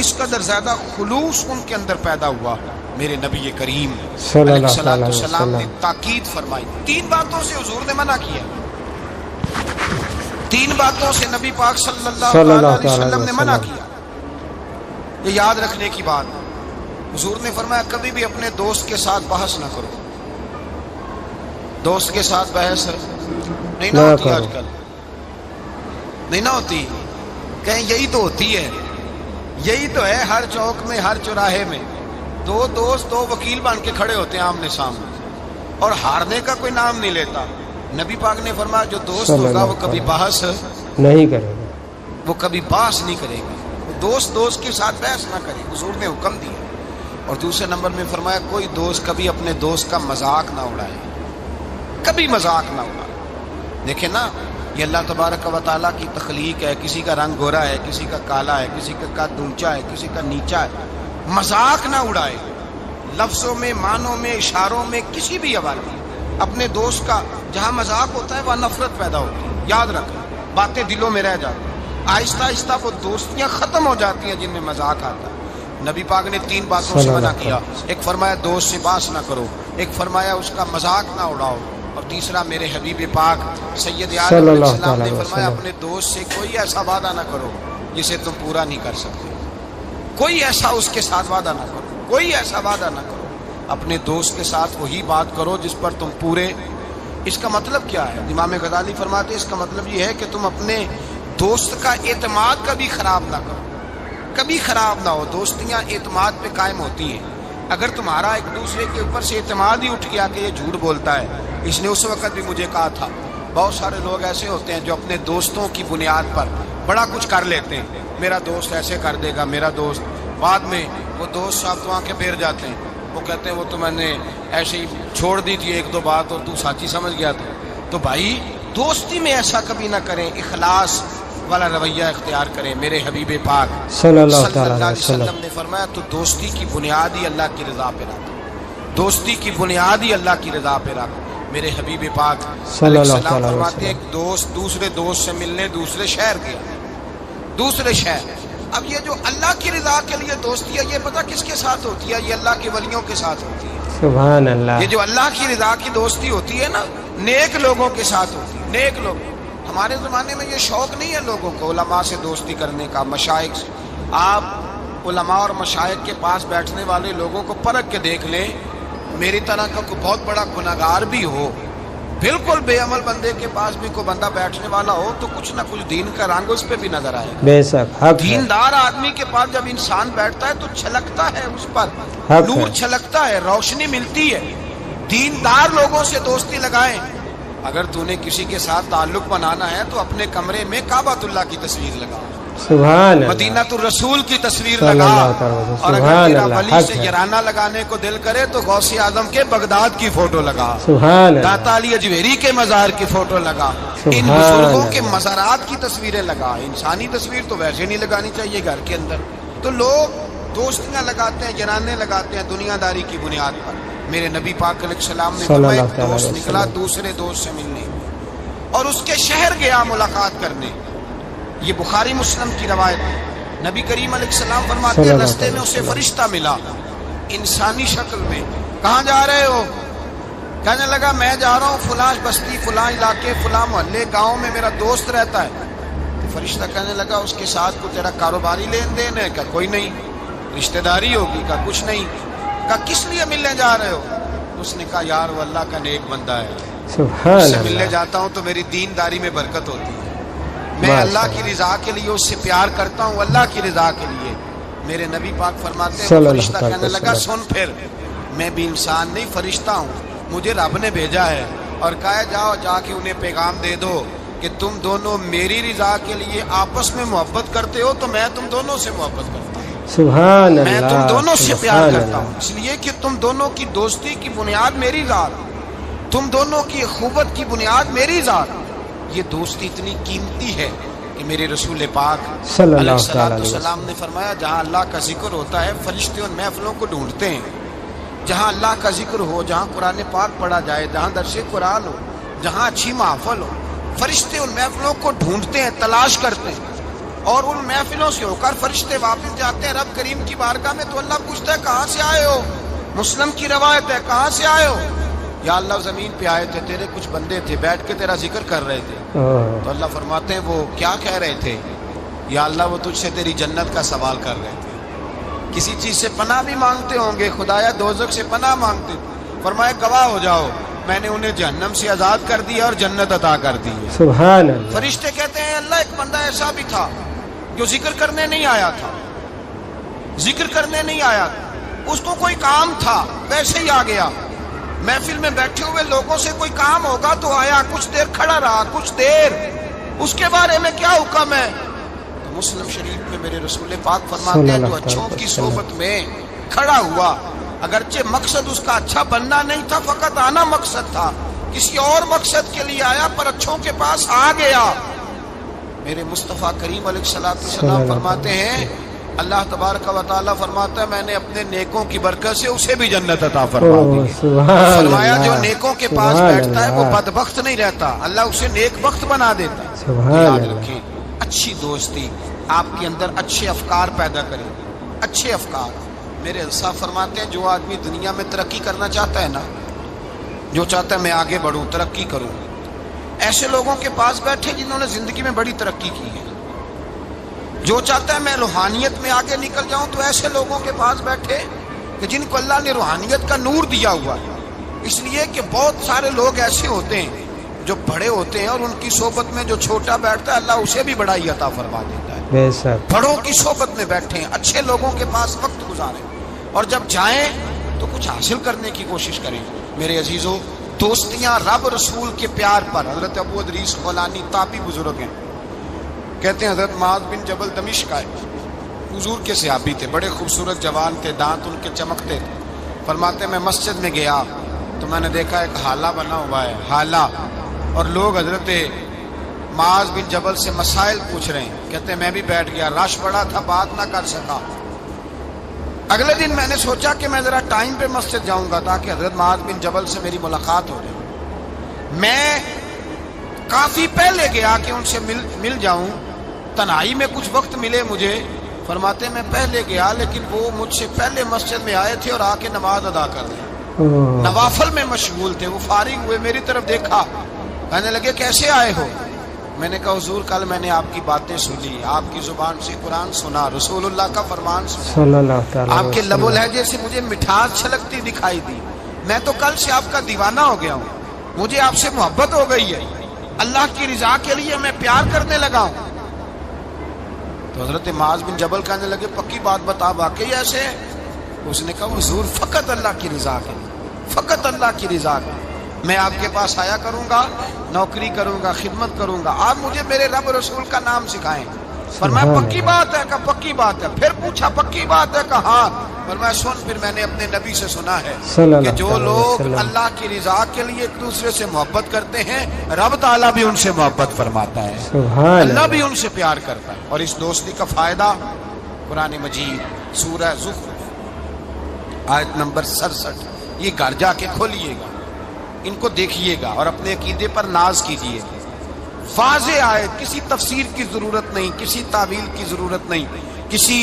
اس قدر زیادہ خلوص ان کے اندر پیدا ہوا. میرے نبی کریم علیہ السلام نے تاکید فرمائی. 3 باتوں سے حضور نے منع کیا، 3 باتوں سے نبی پاک صلی اللہ علیہ وسلم نے منع کیا. یہ یاد رکھنے کی بات. حضور نے فرمایا کبھی بھی اپنے دوست کے ساتھ بحث نہ کرو. دوست کے ساتھ بحث نہیں نہ ہوتی آج کل، نہیں نہ ہوتی. کہیں یہی تو ہوتی ہے، یہی تو ہے ہر چوک میں، ہر چوراہے میں 2 دوست 2 وکیل بن کے کھڑے ہوتے ہیں آمنے سامنے اور ہارنے کا کوئی نام نہیں لیتا. نبی پاک نے فرمایا جو دوست ہوگا وہ کبھی بحث نہیں کرے گا، وہ کبھی بحث نہیں کرے گا. دوست کے ساتھ بحث نہ کرے. حضور نے حکم دیا. اور دوسرے نمبر میں فرمایا کوئی دوست کبھی اپنے دوست کا مذاق نہ اڑائے، کبھی مذاق نہ اڑائے. دیکھیں نا یہ اللہ تبارک و تعالیٰ کی تخلیق ہے. کسی کا رنگ گورا ہے، کسی کا کالا ہے، کسی کا قد اونچا ہے، کسی کا نیچا ہے. مذاق نہ اڑائے، لفظوں میں، معنوں میں، اشاروں میں، کسی بھی حوالے. اپنے دوست کا جہاں مذاق ہوتا ہے وہاں نفرت پیدا ہوتی ہے. یاد رکھیں باتیں دلوں میں رہ جاتی ہیں. آہستہ آہستہ وہ دوستیاں ختم ہو جاتی ہیں جن میں مذاق آتا ہے. نبی پاک نے 3 باتوں سے منع کیا. ایک فرمایا دوست سے بحث نہ کرو، ایک فرمایا اس کا مذاق نہ اڑاؤ، اور تیسرا میرے حبیب پاک سید عالم علیہ السلام نے فرمایا اپنے دوست سے کوئی ایسا وعدہ نہ کرو جسے تم پورا نہیں کر سکتے. کوئی ایسا اس کے ساتھ وعدہ نہ کرو، کوئی ایسا وعدہ نہ کرو. اپنے دوست کے ساتھ وہی بات کرو جس پر تم پورے. اس کا مطلب کیا ہے؟ امام غزالی فرماتے ہیں اس کا مطلب یہ ہے کہ تم اپنے دوست کا اعتماد کبھی خراب نہ کرو، کبھی خراب نہ ہو. دوستیاں اعتماد پہ قائم ہوتی ہیں. اگر تمہارا ایک دوسرے کے اوپر سے اعتماد ہی اٹھ گیا کہ یہ جھوٹ بولتا ہے، اس نے اس وقت بھی مجھے کہا تھا. بہت سارے لوگ ایسے ہوتے ہیں جو اپنے دوستوں کی بنیاد پر بڑا کچھ کر لیتے ہیں. میرا دوست ایسے کر دے گا، میرا دوست. بعد میں وہ دوست صاحب تو آنکھیں پھیر جاتے ہیں. وہ کہتے ہیں وہ تو میں نے ایسے ہی چھوڑ دی تھی 1-2 بات اور تو سچی سمجھ گیا تھا. تو بھائی دوستی میں ایسا کبھی نہ کریں، اخلاص والا رویہ اختیار کریں. میرے حبیب پاک صلی اللہ علیہ وسلم نے فرمایا تو دوستی کی بنیاد ہی اللہ کی رضا پہ رکھ، دوستی کی بنیاد ہی اللہ کی رضا پہ رکھ. میرے حبیب پاک صلی اللہ علیہ وسلم فرماتے ہیں ایک دوست دوسرے دوست سے ملنے دوسرے شہر گیا، دوسرے شہر. اب یہ جو اللہ کی رضا کے لیے دوستی ہے یہ پتہ کس کے ساتھ ہوتی ہے؟ یہ اللہ کے ولیوں کے ساتھ ہوتی ہے. سبحان اللہ. یہ جو اللہ کی رضا کی دوستی ہوتی ہے نا نیک لوگوں کے ساتھ ہوتی ہے. نیک لوگ. ہمارے زمانے میں یہ شوق نہیں ہے لوگوں کو علماء سے دوستی کرنے کا، مشائخ سے. آپ علماء اور مشائخ کے پاس بیٹھنے والے لوگوں کو پرکھ کے دیکھ لیں. میری طرح کا کوئی بہت بڑا گناہگار بھی ہو، بالکل بے عمل بندے کے پاس بھی کوئی بندہ بیٹھنے والا ہو تو کچھ نہ کچھ دین کا رنگ اس پہ بھی نظر آئے. بے شک حق ہے. دیندار آدمی کے پاس جب انسان بیٹھتا ہے تو چھلکتا ہے، اس پر نور چھلکتا ہے، روشنی ملتی ہے. دیندار لوگوں سے دوستی لگائیں. اگر تو نے کسی کے ساتھ تعلق بنانا ہے تو اپنے کمرے میں کعبۃ اللہ کی تصویر لگا، سبحان اللہ، مدینہ الرسول کی تصویر لگا. اور اگر تیرا ولی سے یارانہ لگانے کو دل کرے تو غوث اعظم کے بغداد کی فوٹو لگا، داتا علی اجویری کے مزار کی فوٹو لگا، ان بزرگوں کے مزارات کی تصویریں لگا. انسانی تصویر تو ویسے نہیں لگانی چاہیے گھر کے اندر. تو لوگ دوستیاں لگاتے ہیں، یارانے لگاتے ہیں دنیا داری کی بنیاد پر. میرے نبی پاک علیہ السلام نے فرمایا ایک دوست نکلا دوسرے دوست سے ملنے اور اس کے شہر گیا ملاقات کرنے. یہ بخاری مسلم کی روایت ہے. نبی کریم علیہ السلام فرماتے ہیں راستے میں اسے فرشتہ ملا انسانی شکل میں. کہاں جا رہے ہو؟ کہنے لگا میں جا رہا ہوں فلاں بستی، فلاں علاقے، فلاں محلے، گاؤں میں میرا دوست رہتا ہے. فرشتہ کہنے لگا اس کے ساتھ کوئی تیرا کاروباری لین دین ہے؟ کہا کوئی نہیں. رشتہ داری ہوگی؟ کہا کچھ نہیں. کہا کس لیے ملنے جا رہے ہو؟ اس نے کہا یار وہ اللہ کا نیک بندہ ہے، اس سے ملنے جاتا ہوں تو میری دینداری میں برکت ہوتی ہے. میں اللہ کی رضا کے لیے اس سے پیار کرتا ہوں، اللہ کی رضا کے لیے. میرے نبی پاک فرماتے ہیں فرشتہ کہنے لگا سن پھر میں بھی انسان نہیں فرشتہ ہوں، مجھے رب نے بھیجا ہے اور کہا جاؤ جا کے انہیں پیغام دے دو کہ تم دونوں میری رضا کے لیے آپس میں محبت کرتے ہو تو میں تم دونوں سے محبت کرتا ہوں، سبحان اللہ، میں تم دونوں سے پیار سبحان کرتا اللہ۔ ہوں، اس لیے کہ تم دونوں کی دوستی کی بنیاد میری ذات، تم دونوں کی اخوت کی بنیاد میری ذات۔ یہ دوستی اتنی قیمتی ہے کہ میرے رسول پاک صلی علیہ اللہ تعالی علیہ السلام نے فرمایا جہاں اللہ کا ذکر ہوتا ہے فرشتے ان محفلوں کو ڈھونڈتے ہیں، جہاں اللہ کا ذکر ہو، جہاں قرآن پاک پڑھا جائے، جہاں درس قرآن ہو، جہاں اچھی محفل ہو، فرشتے ان محفلوں کو ڈھونڈتے ہیں، تلاش کرتے ہیں، اور ان محفلوں سے ہو کر فرشتے واپس جاتے ہیں رب کریم کی بارگاہ میں، تو اللہ پوچھتا ہے کہاں سے آئے ہو؟ مسلم کی روایت ہے کہاں سے آئے ہو؟ یا اللہ زمین پہ آئے تھے، تیرے کچھ بندے تھے بیٹھ کے تیرا ذکر کر رہے تھے۔ تو اللہ فرماتے ہیں وہ کیا کہہ رہے تھے؟ یا اللہ وہ تجھ سے تیری جنت کا سوال کر رہے تھے، کسی چیز سے پناہ بھی مانگتے ہوں گے، خدایا دوزخ سے پناہ مانگتے تھے، فرمایا گواہ ہو جاؤ میں نے انہیں جہنم سے آزاد کر دیا اور جنت عطا کر دی ہے۔ سبحان اللہ۔ فرشتے کہتے ہیں اللہ ایک بندہ ایسا بھی تھا جو ذکر کرنے نہیں آیا تھا، ذکر کرنے نہیں آیا تھا، اس کو کوئی کام تھا ویسے ہی آ گیا، محفل میں بیٹھے ہوئے لوگوں سے کوئی کام ہوگا تو آیا، کچھ دیر کھڑا رہا، کچھ دیر، اس کے بارے میں کیا حکم ہے؟ تو مسلم شریف میں میرے رسول پاک فرماتے ہیں جو اچھوں کی صحبت میں کھڑا ہوا، اگرچہ مقصد اس کا اچھا بننا نہیں تھا، فقط آنا مقصد تھا، کسی اور مقصد کے لیے آیا پر اچھوں کے پاس آ گیا، میرے مصطفیٰ کریم علیہ السلام فرماتے ہیں اللہ تبارک و تعالیٰ فرماتا ہے میں نے اپنے نیکوں کی برکت سے اسے بھی جنت عطا فرما دی۔ فرمایا جو نیکوں کے پاس بیٹھتا ہے وہ بدبخت نہیں رہتا، اللہ اسے نیک بخت بنا دیتا ہے۔ یاد رکھیں اچھی دوستی آپ کے اندر اچھے افکار پیدا کرے، اچھے افکار۔ میرے انصاف فرماتے ہیں جو آدمی دنیا میں ترقی کرنا چاہتا ہے نا، جو چاہتا ہے میں آگے بڑھوں ترقی کروں، ایسے لوگوں کے پاس بیٹھے جنہوں نے زندگی میں بڑی ترقی کی ہے۔ جو چاہتا ہے میں روحانیت میں آگے نکل جاؤں تو ایسے لوگوں کے پاس بیٹھے کہ جن کو اللہ نے روحانیت کا نور دیا ہوا ہے۔ اس لیے کہ بہت سارے لوگ ایسے ہوتے ہیں جو بڑے ہوتے ہیں اور ان کی صحبت میں جو چھوٹا بیٹھتا ہے اللہ اسے بھی بڑائی عطا فرما دیتا ہے۔ بے شک بڑوں کی صحبت میں بیٹھیں، اچھے لوگوں کے پاس وقت گزاریں، اور جب جائیں تو کچھ حاصل کرنے کی کوشش کریں۔ میرے عزیزو دوستیاں رب رسول کے پیار پر، حضرت ابو ادریس خولانی تابعی بزرگ ہیں، کہتے ہیں حضرت معاذ بن جبل دمشق آئے، حضور کے صحابی تھے، بڑے خوبصورت جوان تھے، دانت ان کے چمکتے تھے، فرماتے ہیں میں مسجد میں گیا تو میں نے دیکھا ایک حالہ بنا ہوا ہے، حالہ، اور لوگ حضرت معاذ بن جبل سے مسائل پوچھ رہے ہیں، کہتے ہیں میں بھی بیٹھ گیا، رش بڑا تھا بات نہ کر سکا۔ اگلے دن میں نے سوچا کہ میں ذرا ٹائم پہ مسجد جاؤں گا تاکہ حضرت معاذ بن جبل سے میری ملاقات ہو جائے۔ میں کافی پہلے گیا کہ ان سے مل جاؤں، تنہائی میں کچھ وقت ملے مجھے، فرماتے ہیں میں پہلے گیا لیکن وہ مجھ سے پہلے مسجد میں آئے تھے اور آ کے نماز ادا کر دی، نوافل میں مشغول تھے، وہ فارغ ہوئے میری طرف دیکھا، کہنے لگے کیسے آئے ہو؟ میں نے کہا حضور کل میں نے آپ کی باتیں سنی، آپ کی زبان سے قرآن سنا، رسول اللہ کا فرمان سنا، آپ کے لب و لہجے سے مجھے مٹھاس چھلکتی دکھائی دی، میں تو کل سے آپ کا دیوانہ ہو گیا ہوں، مجھے آپ سے محبت ہو گئی ہے، اللہ کی رضا کے لیے میں پیار کرنے لگا ہوں۔ تو حضرت معاذ بن جبل کہنے لگے پکی بات بتا واقعی ایسے؟ اس نے کہا حضور فقط اللہ کی رضا کے لیے، فقط اللہ کی رضا کے لیے میں آپ کے پاس آیا کروں گا، نوکری کروں گا، خدمت کروں گا، آپ مجھے میرے رب رسول کا نام سکھائیں۔ فرمایا پکی بات ہے؟ کہا پکی بات ہے۔ پھر پوچھا پکی بات ہے؟ کہا ہاں۔ فرمایا سن، پھر میں نے اپنے نبی سے سنا ہے کہ جو لوگ اللہ کی رضا کے لیے ایک دوسرے سے محبت کرتے ہیں رب تعالیٰ بھی ان سے محبت فرماتا ہے، اللہ بھی ان سے پیار کرتا ہے۔ اور اس دوستی کا فائدہ قرآن مجید سورہ زخرف آیت نمبر 67، یہ گھر جا کے کھولیے گا، ان کو دیکھیے گا اور اپنے عقیدے پر ناز کیجیے گا۔ واضح آیت، کسی تفسیر کی ضرورت نہیں، کسی تعویل کی ضرورت نہیں، کسی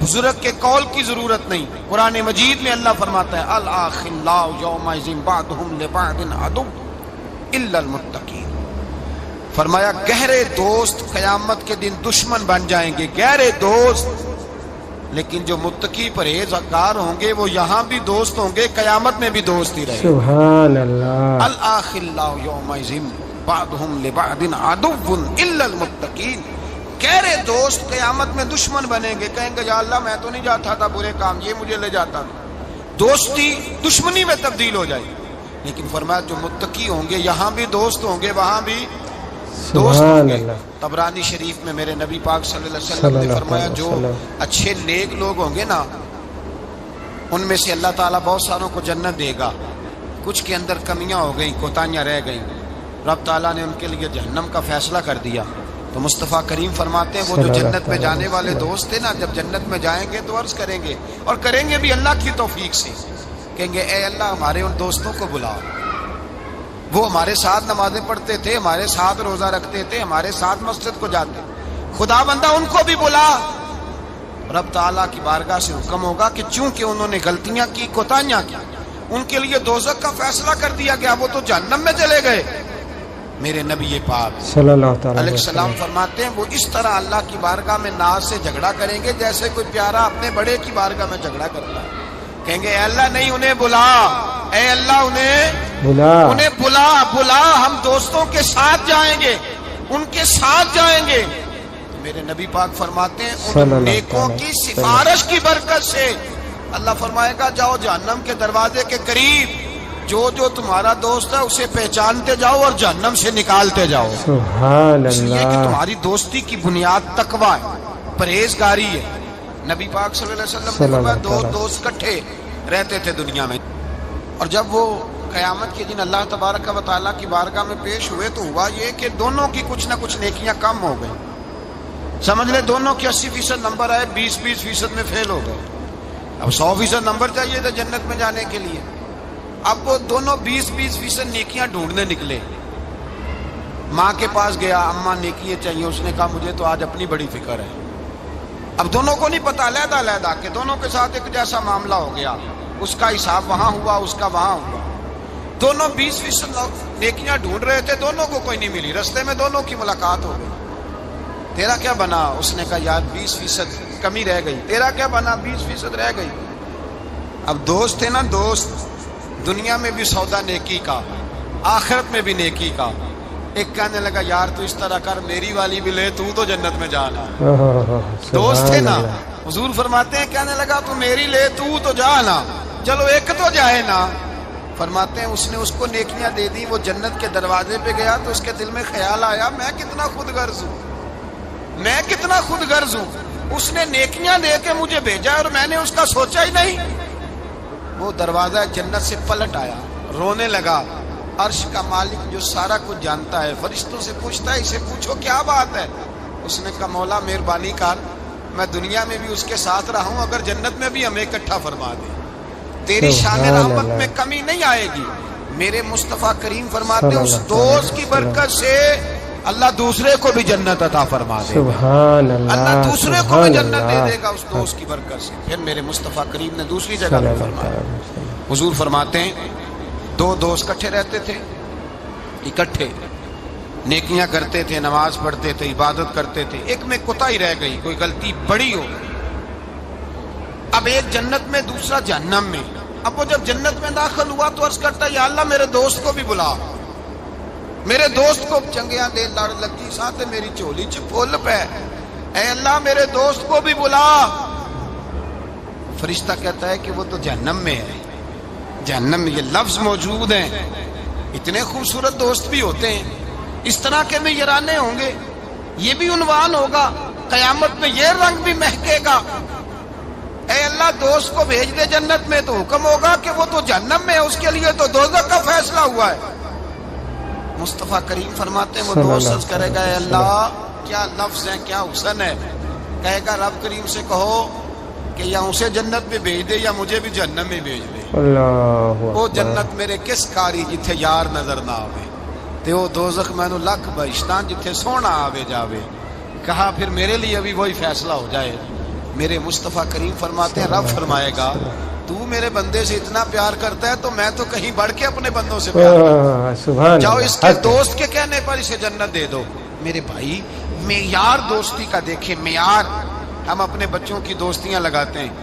بزرگ کے قول کی ضرورت نہیں، قرآن مجید میں اللہ فرماتا ہے الاخلاء یومئذ بعضهم لبعض عدو الا المتقین، فرمایا گہرے دوست قیامت کے دن دشمن بن جائیں گے، گہرے دوست، لیکن جو متقی پرہیزگار ہوں گے وہ یہاں بھی دوست ہوں گے، قیامت میں بھی دوست ہی رہیں گے۔ سبحان اللہ۔ الاخلاء یومئذ بعضهم لبعض عدو الا المتقین، گہرے دوست قیامت میں دشمن بنیں گے، کہیں گے یا اللہ میں تو نہیں جاتا تھا برے کام، یہ مجھے لے جاتا تھا، دوستی دشمنی میں تبدیل ہو جائے گی۔ لیکن فرمایا جو متقی ہوں گے یہاں بھی دوست ہوں گے وہاں بھی دوست سبحان ہوں گے۔ اللہ۔ طبرانی شریف میں میرے نبی پاک صلی اللہ علیہ وسلم نے فرمایا جو اچھے نیک لوگ ہوں گے نا ان میں سے اللہ تعالیٰ بہت ساروں کو جنت دے گا، کچھ کے اندر کمیاں ہو گئیں، کوتاہیاں رہ گئیں، رب تعالیٰ نے ان کے لیے جہنم کا فیصلہ کر دیا۔ تو مصطفیٰ کریم فرماتے ہیں وہ جو جنت میں جانے والے دوست تھے نا جب جنت میں جائیں گے تو عرض کریں گے، اور کریں گے بھی اللہ کی توفیق سے، کہیں گے اے اللہ ہمارے ان دوستوں کو بلا، وہ ہمارے ساتھ نمازیں پڑھتے تھے، ہمارے ساتھ روزہ رکھتے تھے، ہمارے ساتھ مسجد کو جاتے، خدا بندہ ان کو بھی بلا۔ رب تعالیٰ کی بارگاہ سے حکم ہوگا کہ چونکہ انہوں نے غلطیاں کی، کوتاہیاں کی، ان کے لیے دوزخ کا فیصلہ کر دیا گیا، وہ تو جہنم میں چلے گئے۔ میرے نبی پاک صلی اللہ تعالیٰ علیہ السلام فرماتے ہیں وہ اس طرح اللہ کی بارگاہ میں ناز سے جھگڑا کریں گے جیسے کوئی پیارا اپنے بڑے کی بارگاہ میں جھگڑا کرتا ہے، کہیں گے اے اللہ نہیں انہیں بلا، اے اللہ انہیں بلا، ہم دوستوں کے ساتھ جائیں گے، ان کے ساتھ جائیں گے۔ میرے نبی پاک فرماتے ہیں ان نیکوں کی سفارش کی برکت سے اللہ فرمائے گا جاؤ جہنم کے دروازے کے قریب، جو تمہارا دوست ہے اسے پہچانتے جاؤ اور جہنم سے نکالتے جاؤ۔ سبحان اس لیے کہ اللہ۔ تمہاری دوستی کی بنیاد تقوی ہے، پرہیزگاری ہے۔ نبی پاک صلی اللہ علیہ وسلم نے فرمایا دو دوست کٹھے رہتے تھے دنیا میں، اور جب وہ قیامت کے دن اللہ تبارک و تعالیٰ کی بارگاہ میں پیش ہوئے تو ہوا یہ کہ دونوں کی کچھ نہ کچھ نیکیاں کم ہو گئی، سمجھ لے دونوں کے 80% نمبر آئے، 20% میں فیل ہو گئے۔ اب 100% نمبر چاہیے تھا جنت میں جانے کے لیے، اب وہ دونوں 20% نیکیاں ڈھونڈنے نکلے۔ ماں کے پاس گیا، اماں نیکیاں چاہیے، اس نے کہا مجھے تو آج اپنی بڑی فکر ہے۔ اب دونوں کو نہیں پتا، علیحدہ کہ دونوں کے ساتھ ایک جیسا معاملہ ہو گیا، اس کا حساب وہاں ہوا، اس کا وہاں ہوا۔ دونوں 20% نیکیاں ڈھونڈ رہے تھے، دونوں کو کوئی نہیں ملی، رستے میں دونوں کی ملاقات ہو گئی۔ تیرا کیا بنا؟ اس نے کہا یار 20% کمی رہ گئی۔ تیرا کیا بنا؟ 20% رہ گئی۔ اب دوست تھے نا دوست، دنیا میں بھی سودا نیکی کا، آخرت میں بھی نیکی کا۔ ایک کہنے لگا یار تو اس طرح کر میری والی بھی لے، تو جنت میں جانا۔ دوست تھے نا، حضور فرماتے ہیں کہنے لگا تو میری لے، تو جانا، چلو ایک تو جائے نا۔ فرماتے ہیں اس نے اس کو نیکیاں دے دی، وہ جنت کے دروازے پہ گیا تو اس کے دل میں خیال آیا میں کتنا خود غرض ہوں، میں کتنا خود غرض ہوں، اس نے نیکیاں دے کے مجھے بھیجا اور میں نے اس کا سوچا ہی نہیں۔ وہ دروازہ جنت سے پلٹ آیا، رونے لگا۔ عرش کا مالک جو سارا کچھ جانتا ہے فرشتوں سے پوچھتا ہے اسے پوچھو کیا بات ہے؟ اس نے کہا مولا مہربانی کر، میں دنیا میں بھی اس کے ساتھ رہا ہوں، اگر جنت میں بھی ہمیں اکٹھا فرما دے، تیری شان رحمت میں کمی نہیں آئے گی۔ میرے مصطفیٰ کریم فرماتے ہیں اس دوست کی برکت سے اللہ دوسرے کو بھی جنت عطا فرما دے گا، اللہ دوسرے کو بھی جنت دے دے گا اس دوست کی برکت سے۔ پھر میرے مصطفیٰ کریم نے دوسری جگہ میں فرمایا، حضور فرماتے ہیں دو دوست کٹھے رہتے تھے، اکٹھے نیکیاں کرتے تھے، نماز پڑھتے تھے، عبادت کرتے تھے، ایک میں کوتاہی رہ گئی، کوئی غلطی بڑی ہو گئی۔ اب ایک جنت میں دوسرا جہنم میں۔ اب وہ جب جنت میں داخل ہوا تو عرض کرتا یا اللہ میرے دوست کو بھی بلا، میرے دوست کو چنگیاں دے لڑ لگی ساتھ میری چولی چ پھول پہ، اے اللہ میرے دوست کو بھی بلا۔ فرشتہ کہتا ہے کہ وہ تو جہنم میں ہے، جہنم میں یہ لفظ موجود ہیں۔ اتنے خوبصورت دوست بھی ہوتے ہیں، اس طرح کے بھی یارانے ہوں گے، یہ بھی عنوان ہوگا، قیامت میں یہ رنگ بھی مہکے گا۔ اے اللہ دوست کو بھیج دے جنت میں، تو حکم ہوگا کہ وہ تو جہنم میں ہے، اس کے لیے تو دوزخ کا فیصلہ ہوا ہے۔ مصطفیٰ کریم فرماتے ہیں وہ دوست عرض کرے گا اے اللہ کیا لفظ ہے، کیا حسن ہے، کہے گا رب کریم سے کہو کہ یا اسے جنت میں بھیج دے یا مجھے بھی جہنم میں بھیج دے۔ وہ جنت میرے کس کاری جتھے یار نظر نہ آوے، تے وہ دوزخ مینوں لکھ بہشتاں جتھے سونا آوے جاوے۔ کہا پھر میرے لیے بھی وہی فیصلہ ہو جائے۔ میرے مصطفیٰ کریم فرماتے ہیں رب فرمائے گا تو میرے بندے سے اتنا پیار کرتا ہے تو میں تو کہیں بڑھ کے اپنے بندوں سے پیار کرتا ہوں، جاؤ اس کے دوست کے کہنے پر اسے جنت دے دو۔ میرے بھائی معیار دوستی کا دیکھیں، معیار۔ ہم اپنے بچوں کی دوستیاں لگاتے ہیں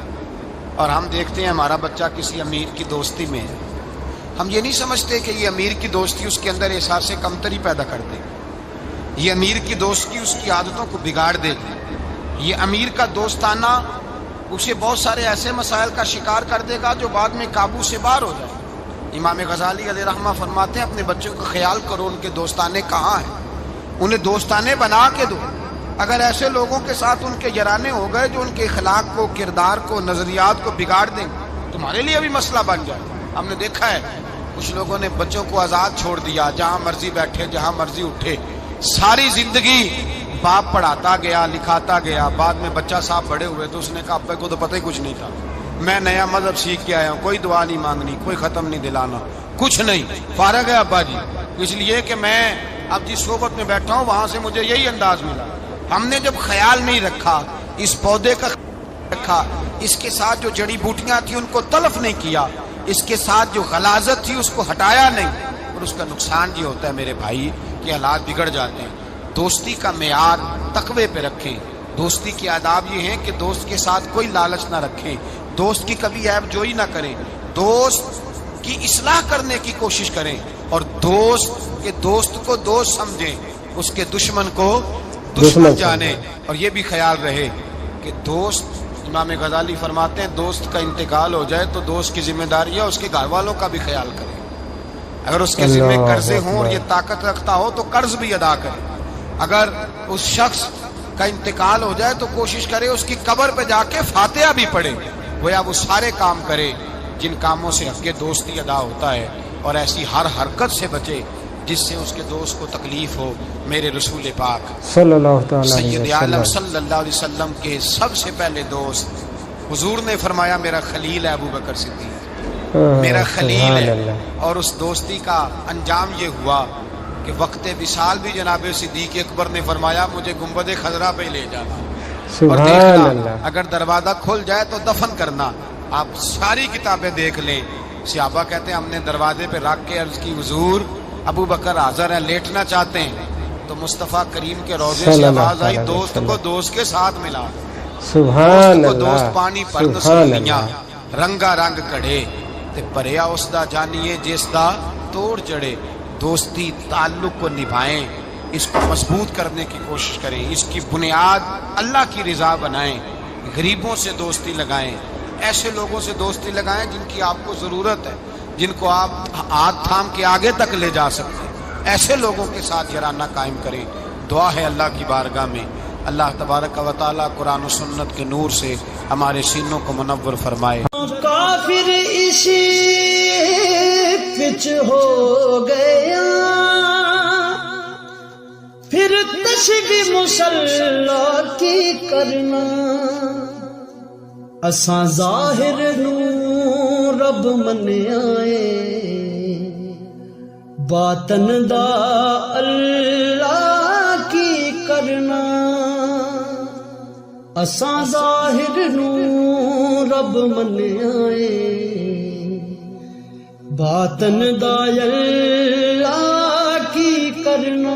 اور ہم دیکھتے ہیں ہمارا بچہ کسی امیر کی دوستی میں ہے، ہم یہ نہیں سمجھتے کہ یہ امیر کی دوستی اس کے اندر احساس کمتری پیدا کر دے، یہ امیر کی دوستی اس کی عادتوں کو بگاڑ دے گی، یہ امیر کا دوستانہ اسے بہت سارے ایسے مسائل کا شکار کر دے گا جو بعد میں قابو سے باہر ہو جائے۔ امام غزالی علیہ رحمہ فرماتے ہیں اپنے بچوں کا خیال کرو ان کے دوستانے کہاں ہیں، انہیں دوستانے بنا کے دو۔ اگر ایسے لوگوں کے ساتھ ان کے یارانے ہو گئے جو ان کے اخلاق کو، کردار کو، نظریات کو بگاڑ دیں، تمہارے لیے بھی مسئلہ بن جائے۔ ہم نے دیکھا ہے کچھ لوگوں نے بچوں کو آزاد چھوڑ دیا، جہاں مرضی بیٹھے، جہاں مرضی اٹھے، ساری زندگی باپ پڑھاتا گیا، لکھاتا گیا، بعد میں بچہ صاحب بڑے ہوئے تو اس نے کہا ابا کو تو پتہ ہی کچھ نہیں تھا، میں نیا مذہب سیکھ کے آیا ہوں، کوئی دعا نہیں مانگنی، کوئی ختم نہیں دلانا، کچھ نہیں، فارغ ہے ابا جی، اس لیے کہ میں اب جس صحبت میں بیٹھا ہوں وہاں سے مجھے یہی انداز ملا۔ ہم نے جب خیال نہیں رکھا اس پودے کا، رکھا اس کے ساتھ جو جڑی بوٹیاں تھیں ان کو تلف نہیں کیا، اس کے ساتھ جو غلاظت تھی اس کو ہٹایا نہیں، اور اس کا نقصان یہ ہوتا ہے میرے بھائی کہ حالات بگڑ جاتے ہیں۔ دوستی کا معیار تقوی پہ رکھیں، دوستی کے آداب یہ ہیں کہ دوست کے ساتھ کوئی لالچ نہ رکھیں، دوست کی کبھی عیب جوئی نہ کریں، دوست کی اصلاح کرنے کی کوشش کریں، اور دوست کو دوست سمجھیں، اس کے دشمن کو دشمن جانیں۔ اور یہ بھی خیال رہے کہ دوست، امام غزالی فرماتے ہیں دوست کا انتقال ہو جائے تو دوست کی ذمہ داری ہے اس کے گھر والوں کا بھی خیال کرے، اگر اس کے ذمہ قرضے ہوں اور یہ طاقت رکھتا ہو تو قرض بھی ادا کرے، اگر اس شخص کا انتقال ہو جائے تو کوشش کرے اس کی قبر پہ جا کے فاتحہ بھی پڑھے، گویا وہ سارے کام کرے جن کاموں سے حق دوستی ادا ہوتا ہے، اور ایسی ہر حرکت سے بچے جس سے اس کے دوست کو تکلیف ہو۔ میرے رسول پاک صلی اللہ تعالی سید علیہ عالم وسلم، صلی اللہ علیہ وسلم کے سب سے پہلے دوست، حضور نے فرمایا میرا خلیل ہے ابو بکر صدیق، میرا خلیل ہے، اور اس دوستی کا انجام یہ ہوا کہ وقت وصال بھی جناب صدیق اکبر نے فرمایا مجھے گنبد خضرا پہ لے جانا، اور دیکھنا اگر دروازہ کھل جائے تو دفن کرنا۔ آپ ساری کتابیں دیکھ لیں، صحابہ کہتے ہیں ہم نے دروازے پہ رکھ کے عرض کی حضور ابو بکر حاضر ہیں، لیٹنا چاہتے ہیں، تو مصطفیٰ کریم کے روضے سے آواز آئی دوست کو دوست کے ساتھ ملا، سبحان دوست کو اللہ، دوست پانی پرن سلیاں رنگا رنگ کڑے تے پریا اس دا جانیے جس دا توڑ جڑے۔ دوستی تعلق کو نبھائیں، اس کو مضبوط کرنے کی کوشش کریں، اس کی بنیاد اللہ کی رضا بنائیں، غریبوں سے دوستی لگائیں، ایسے لوگوں سے دوستی لگائیں جن کی آپ کو ضرورت ہے، جن کو آپ ہاتھ تھام کے آگے تک لے جا سکتے ہیں، ایسے لوگوں کے ساتھ یارانہ قائم کریں۔ دعا ہے اللہ کی بارگاہ میں اللہ تبارک و تعالیٰ قرآن و سنت کے نور سے ہمارے سینوں کو منور فرمائے۔ کافر اسی پچ ہو گیا، پھر تشبیہ مسلح کی کرنا، اساں ظاہر نو رب منیائے، باطن دا اللہ کی کرنا، اساں ظاہر نو رب منیائے، باطن دا اللہ کی کرنا۔